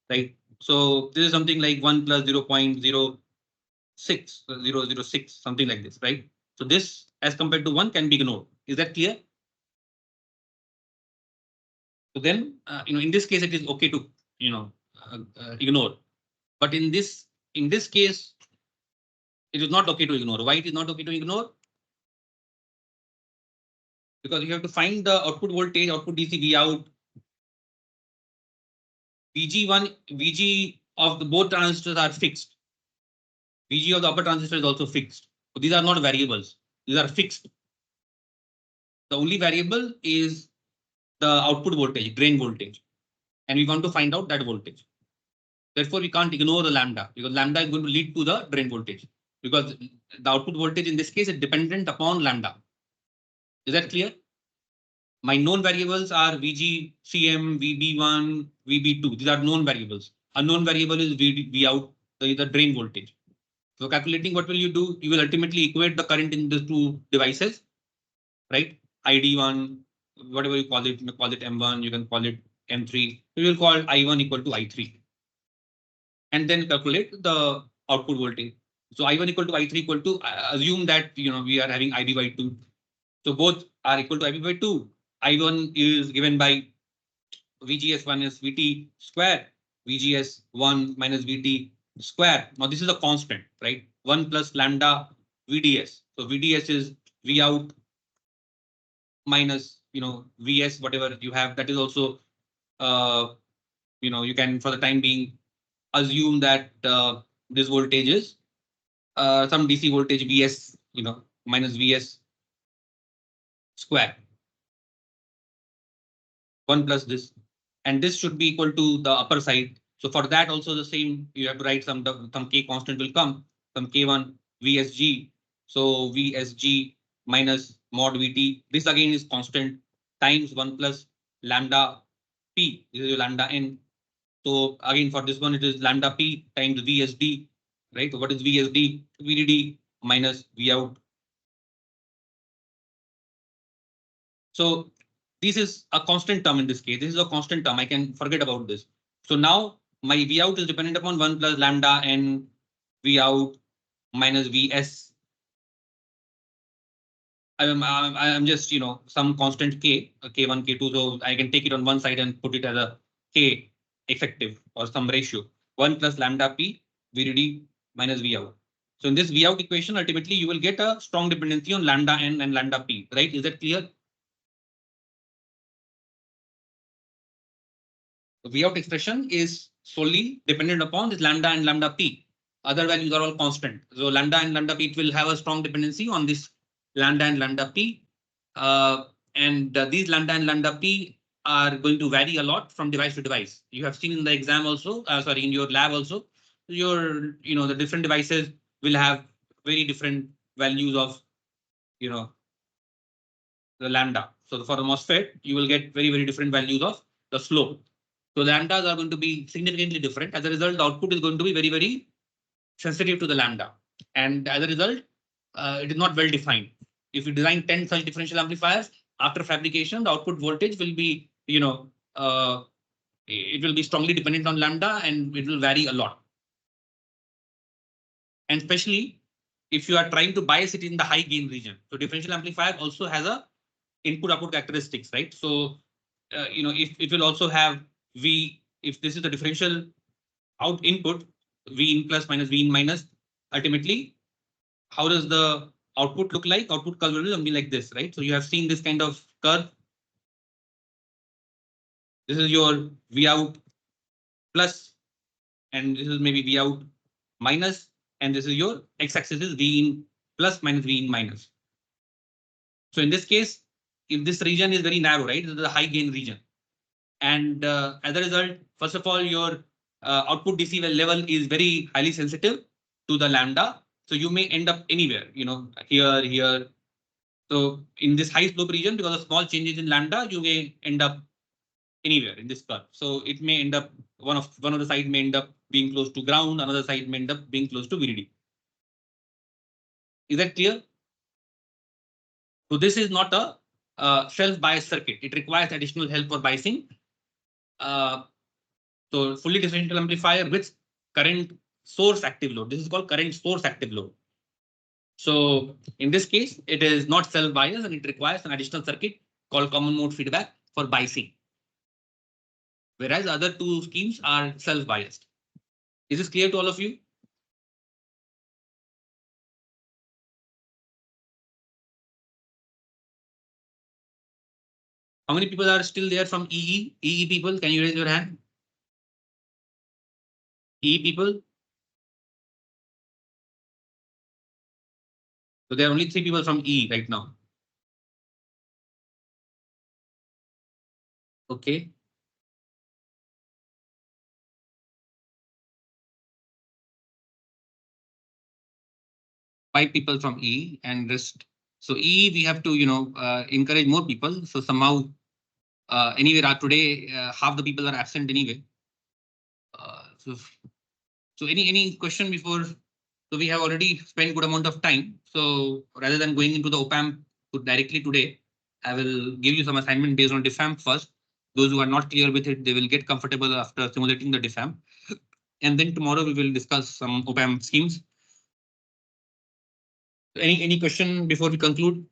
right? So this is something like 1 plus 0.06, 006, something like this, right? So this, as compared to 1, can be ignored. Is that clear? So then, in this case, it is okay to, ignore. But in this case, it is not okay to ignore. Why it is not okay to ignore? Because you have to find the output voltage, output DC V out. VG1, VG of the both transistors are fixed. VG of the upper transistor is also fixed. So these are not variables. These are fixed. The only variable is the output voltage, drain voltage. And we want to find out that voltage. Therefore, we can't ignore the lambda because lambda is going to lead to the drain voltage because the output voltage in this case is dependent upon lambda. Is that clear? My known variables are VG, CM, VB1, VB2. These are known variables. Unknown variable is V out, the drain voltage. So calculating, what will you do? You will ultimately equate the current in the two devices, right? ID1, whatever you call it, M1, you can call it M3. We will call I1 equal to I3. And then calculate the output voltage. So I1 equal to I3 equal to, assume that, we are having IB by 2. So both are equal to IB by 2. I1 is given by VGS1 is VT square, VGS1 minus VT square. Now this is a constant, right? 1 plus lambda VDS. So VDS is V out minus, VS, whatever you have. That is also, you can, for the time being, assume that this voltage is some DC voltage VS, minus VS square. 1 plus this. And this should be equal to the upper side. So for that also the same, you have to write some K constant will come, some K1 VSG. So VSG minus mod VT. This again is constant times 1 plus lambda P. This is lambda N. So again for this one, it is lambda P times VSD, right? So what is VSD? VDD minus V out. So this is a constant term in this case. This is a constant term. I can forget about this. So now my V out is dependent upon 1 plus lambda and V out minus VS. I'm just, some constant K, K1, K2. So I can take it on one side and put it as a K effective or some ratio. 1 plus lambda P VDD minus V out. So in this V out equation, ultimately you will get a strong dependency on lambda N and lambda P, right? Is that clear? The V out expression is solely dependent upon this lambda and lambda P. Other values are all constant. So lambda and lambda P will have a strong dependency on this lambda and lambda P. These lambda and lambda P are going to vary a lot from device to device. You have seen in the exam also, in your lab also, the different devices will have very different values of, the lambda. So for the MOSFET, you will get very, very different values of the slope. So lambdas are going to be significantly different. As a result, the output is going to be very, very sensitive to the lambda. And as a result, it is not well defined. If you design 10 such differential amplifiers, after fabrication, the output voltage will be, it will be strongly dependent on lambda and it will vary a lot. And especially if you are trying to bias it in the high gain region. So differential amplifier also has a input output characteristics, right? So if it will also have V, if this is the differential out input, V in plus minus V in minus, ultimately, how does the output look like? Output curve will be like this, right? So you have seen this kind of curve. This is your V out plus, and this is maybe V out minus, and this is your x-axis is V in plus minus V in minus. So in this case, if this region is very narrow, right, this is the high gain region. And as a result, first of all, your output DC level is very highly sensitive to the lambda. So you may end up anywhere, here, here. So in this high slope region, because of small changes in lambda, you may end up anywhere in this curve. So it may end up one of the side may end up being close to ground, another side may end up being close to VDD. Is that clear? So this is not a self-biased circuit. It requires additional help for biasing. So fully differential amplifier with current source active load. This is called current source active load. So in this case, it is not self-biased and it requires an additional circuit called common mode feedback for biasing. Whereas other two schemes are self-biased. Is this clear to all of you? How many people are still there from EE? EE people, can you raise your hand? EE people? So there are only 3 people from EE right now. Okay. Five people from EE and rest. So EE, we have to, encourage more people. So somehow, anyway, today, half the people are absent anyway. So any question before? So we have already spent good amount of time. So rather than going into the op-amp directly today, I will give you some assignment based on diff-amp first. Those who are not clear with it, they will get comfortable after simulating the diff-amp. And then tomorrow we will discuss some op-amp schemes. Any question before we conclude?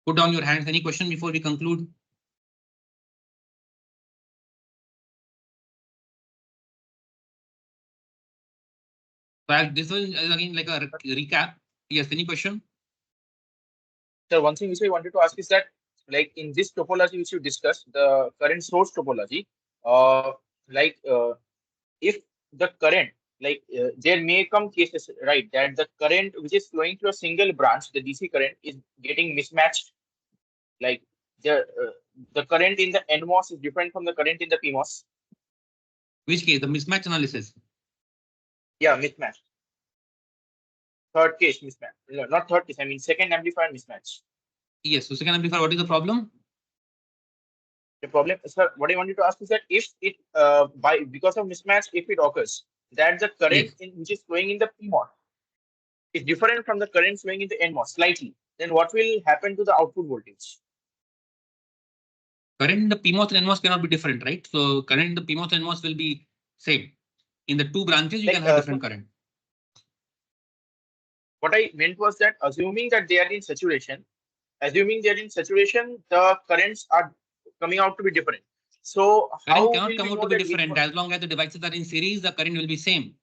Put down your hands. Any question before we conclude? But this one is again like a recap. Yes, any question? So one thing which I wanted to ask is that, like in this topology which you discussed, the current source topology, if the current, there may come cases, right, that the current which is flowing through a single branch, the DC current, is getting mismatched. Like the current in the NMOS is different from the current in the PMOS. Which case? The mismatch analysis. Yeah, mismatch. Third case mismatch. No, not third case. I mean second amplifier mismatch. Yes. So second amplifier, what is the problem? The problem, sir, what I wanted to ask is that if it because of mismatch, if it occurs, that the current which is flowing in the PMOS is different from the current flowing in the NMOS slightly, then what will happen to the output voltage? Current in the PMOS and NMOS cannot be different, right? So current in the PMOS and NMOS will be same. In the two branches, you can have different current. What I meant was that assuming that they are in saturation, the currents are coming out to be different. So current cannot come out to be different. As long as the devices are in series, the current will be same.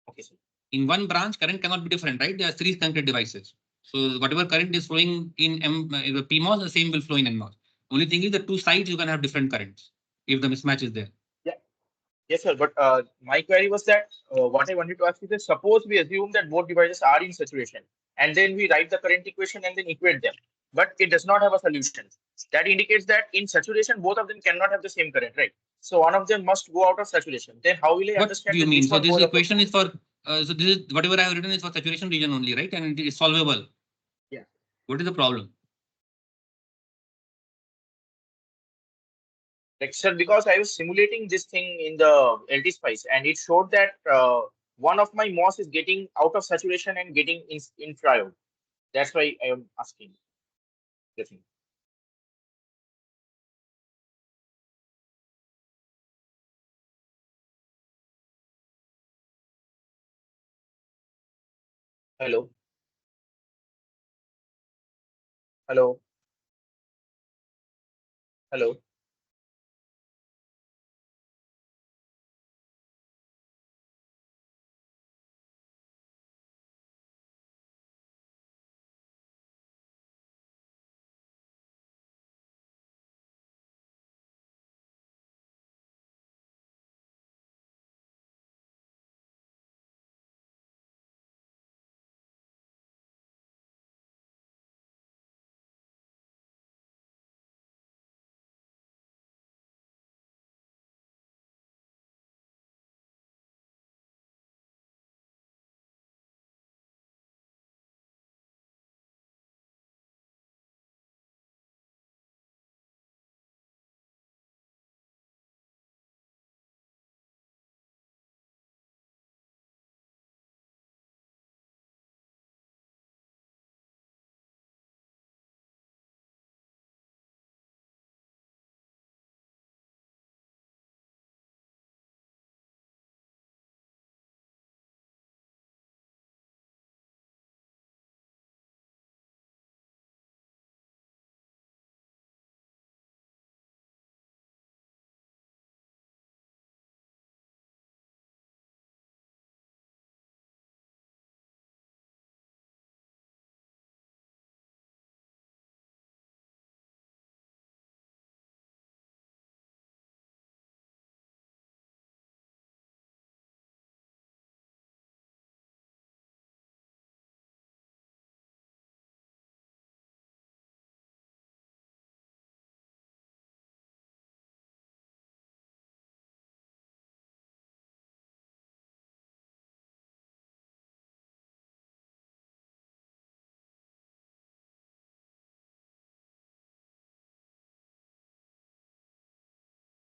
Okay, sir. In one branch, current cannot be different, right? They are series connected devices. So whatever current is flowing in the PMOS, the same will flow in NMOS. Only thing is the two sides you can have different currents if the mismatch is there. Yeah. Yes, sir. But my query was that what I wanted to ask is that suppose we assume that both devices are in saturation, and then we write the current equation and then equate them, but it does not have a solution. That indicates that in saturation, both of them cannot have the same current, right? So one of them must go out of saturation. Then how will I understand? What do you mean? So this equation is for so this is whatever I have written is for saturation region only, right? And it is solvable. Yeah. What is the problem? Like, sir, because I was simulating this thing in the LT Spice, and it showed that one of my MOS is getting out of saturation and getting in triode. That's why I am asking the thing. Hello. Hello. Hello.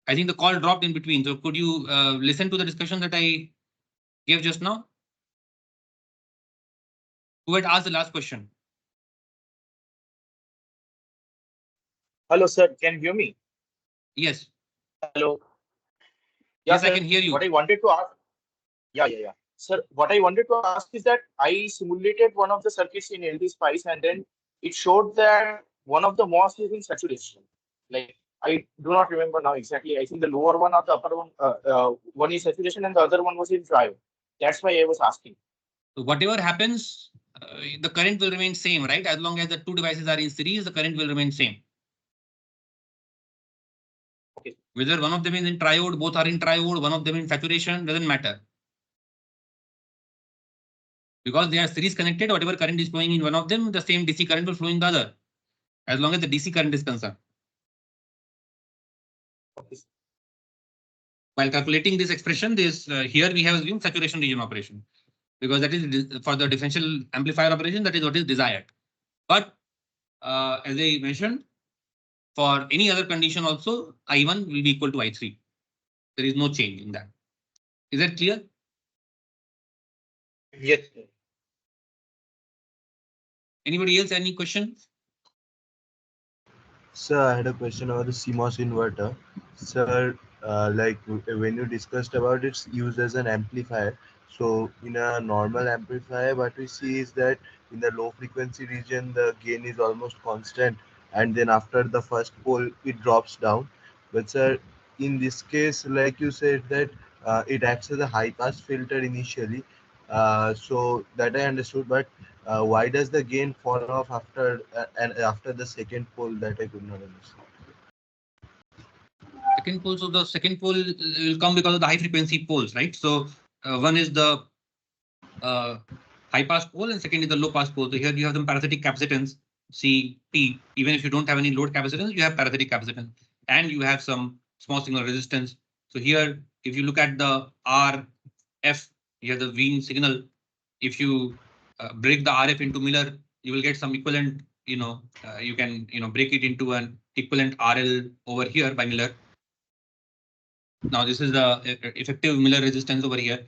I think the call dropped in between. So could you listen to the discussion that I gave just now? Who had asked the last question? Hello, sir. Can you hear me? Yes. Hello. Yeah, Yes, I sir. can hear you. What I wanted to ask. Yeah. Sir, what I wanted to ask is that I simulated one of the circuits in LD Spice, and then it showed that one of the MOS is in saturation. Like, I do not remember now exactly. I think the lower one or the upper one, one is saturation and the other one was in triode. That's why I was asking. So whatever happens, the current will remain same, right? As long as the two devices are in series, the current will remain same. Okay. Whether one of them is in triode, both are in triode, one of them in saturation, doesn't matter. Because they are series connected, whatever current is flowing in one of them, the same DC current will flow in the other, as long as the DC current is concerned. Okay. While calculating this expression, here we have assumed saturation region operation, because that is for the differential amplifier operation, that is what is desired. But as I mentioned, for any other condition also, I1 will be equal to I3. There is no change in that. Is that clear? Yes. Anybody else, any questions? Sir, I had a question about the CMOS inverter. Sir, like when you discussed about its use as an amplifier, so in a normal amplifier, what we see is that in the low frequency region, the gain is almost constant, and then after the first pole, it drops down. But sir, in this case, like you said, that it acts as a high pass filter initially. So that I understood, but why does the gain fall off after and after the second pole? That I could not understand. Second pole, so the second pole will come because of the high frequency poles, right? So one is the high pass pole and second is the low pass pole. So here you have some parasitic capacitance, CP. Even if you don't have any load capacitance, you have parasitic capacitance and you have some small signal resistance. So here, if you look at the RF, you have the Wien signal. If you break the RF into Miller, you will get some equivalent, you can, break it into an equivalent RL over here by Miller. Now this is the effective Miller resistance over here.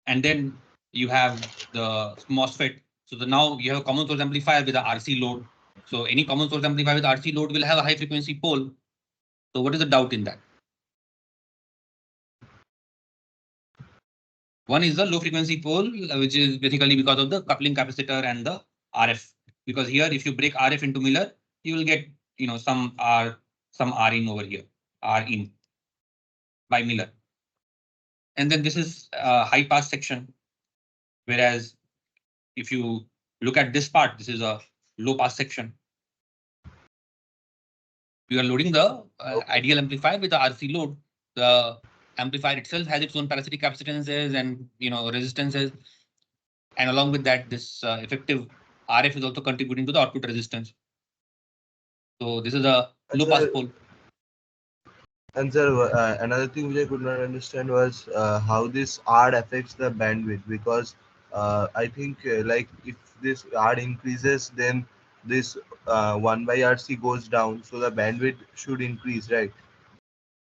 And then you have the MOSFET. So now you have a common source amplifier with a RC load. So any common source amplifier with RC load will have a high frequency pole. So what is the doubt in that? One is the low frequency pole, which is basically because of the coupling capacitor and the RF. Because here, if you break RF into Miller, you will get, some R in over here, R in by Miller. And then this is a high pass section. Whereas if you look at this part, this is a low pass section. You are loading the ideal amplifier with the RC load. The amplifier itself has its own parasitic capacitances and resistances. And along with that, this effective RF is also contributing to the output resistance. So this is a low pass pole. And sir, another thing which I could not understand was how this R affects the bandwidth, because I think like if this R increases, then this 1 by RC goes down, so the bandwidth should increase, right?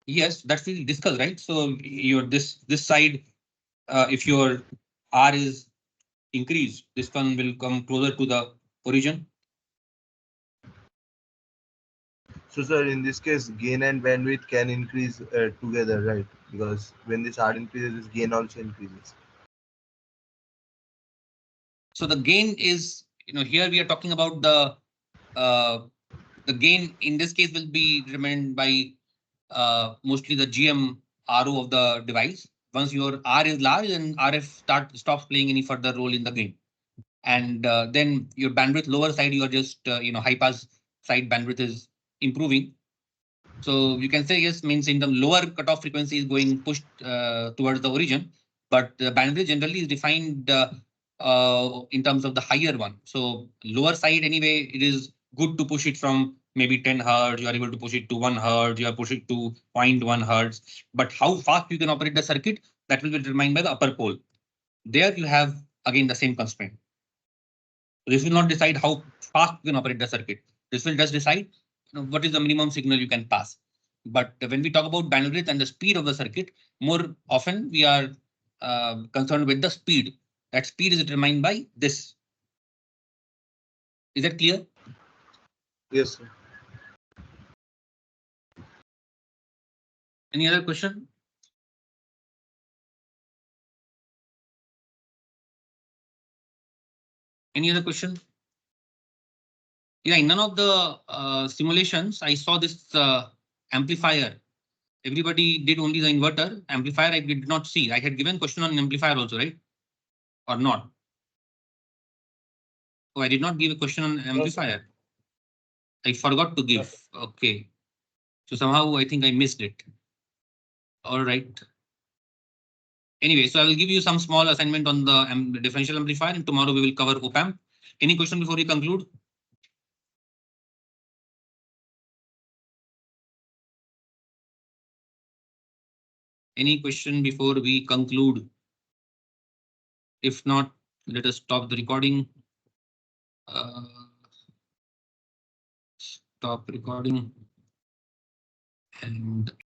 Yes, that's we discussed, right? So your this side, if your R is increased, this one will come closer to the origin. So sir, in this case, gain and bandwidth can increase together, right? Because when this R increases, this gain also increases. So the gain is, here we are talking about the gain in this case will be determined by mostly the GM RO of the device. Once your R is large, then RF stops playing any further role in the gain. And then your bandwidth lower side, you are just, high pass side bandwidth is improving. So you can say yes, means in the lower cutoff frequency is going pushed towards the origin, but the bandwidth generally is defined in terms of the higher one. So lower side anyway, it is good to push it from maybe 10 hertz. You are able to push it to 1 hertz. You are push it to 0.1 hertz. But how fast you can operate the circuit, that will be determined by the upper pole. There you have again the same constraint. This will not decide how fast you can operate the circuit. This will just decide what is the minimum signal you can pass. But when we talk about bandwidth and the speed of the circuit, more often we are concerned with the speed. That speed is determined by this. Is that clear? Yes, sir. Any other question? Any other question? Yeah, in none of the simulations, I saw this amplifier. Everybody did only the inverter. Amplifier, I did not see. I had given question on amplifier also, right? Or not? Oh, I did not give a question on amplifier. I forgot to give. Okay. So somehow I think I missed it. All right. Anyway, so I will give you some small assignment on the differential amplifier, and tomorrow we will cover op-amp. Any question before we conclude? Any question before we conclude? If not, let us stop the recording. Stop recording. And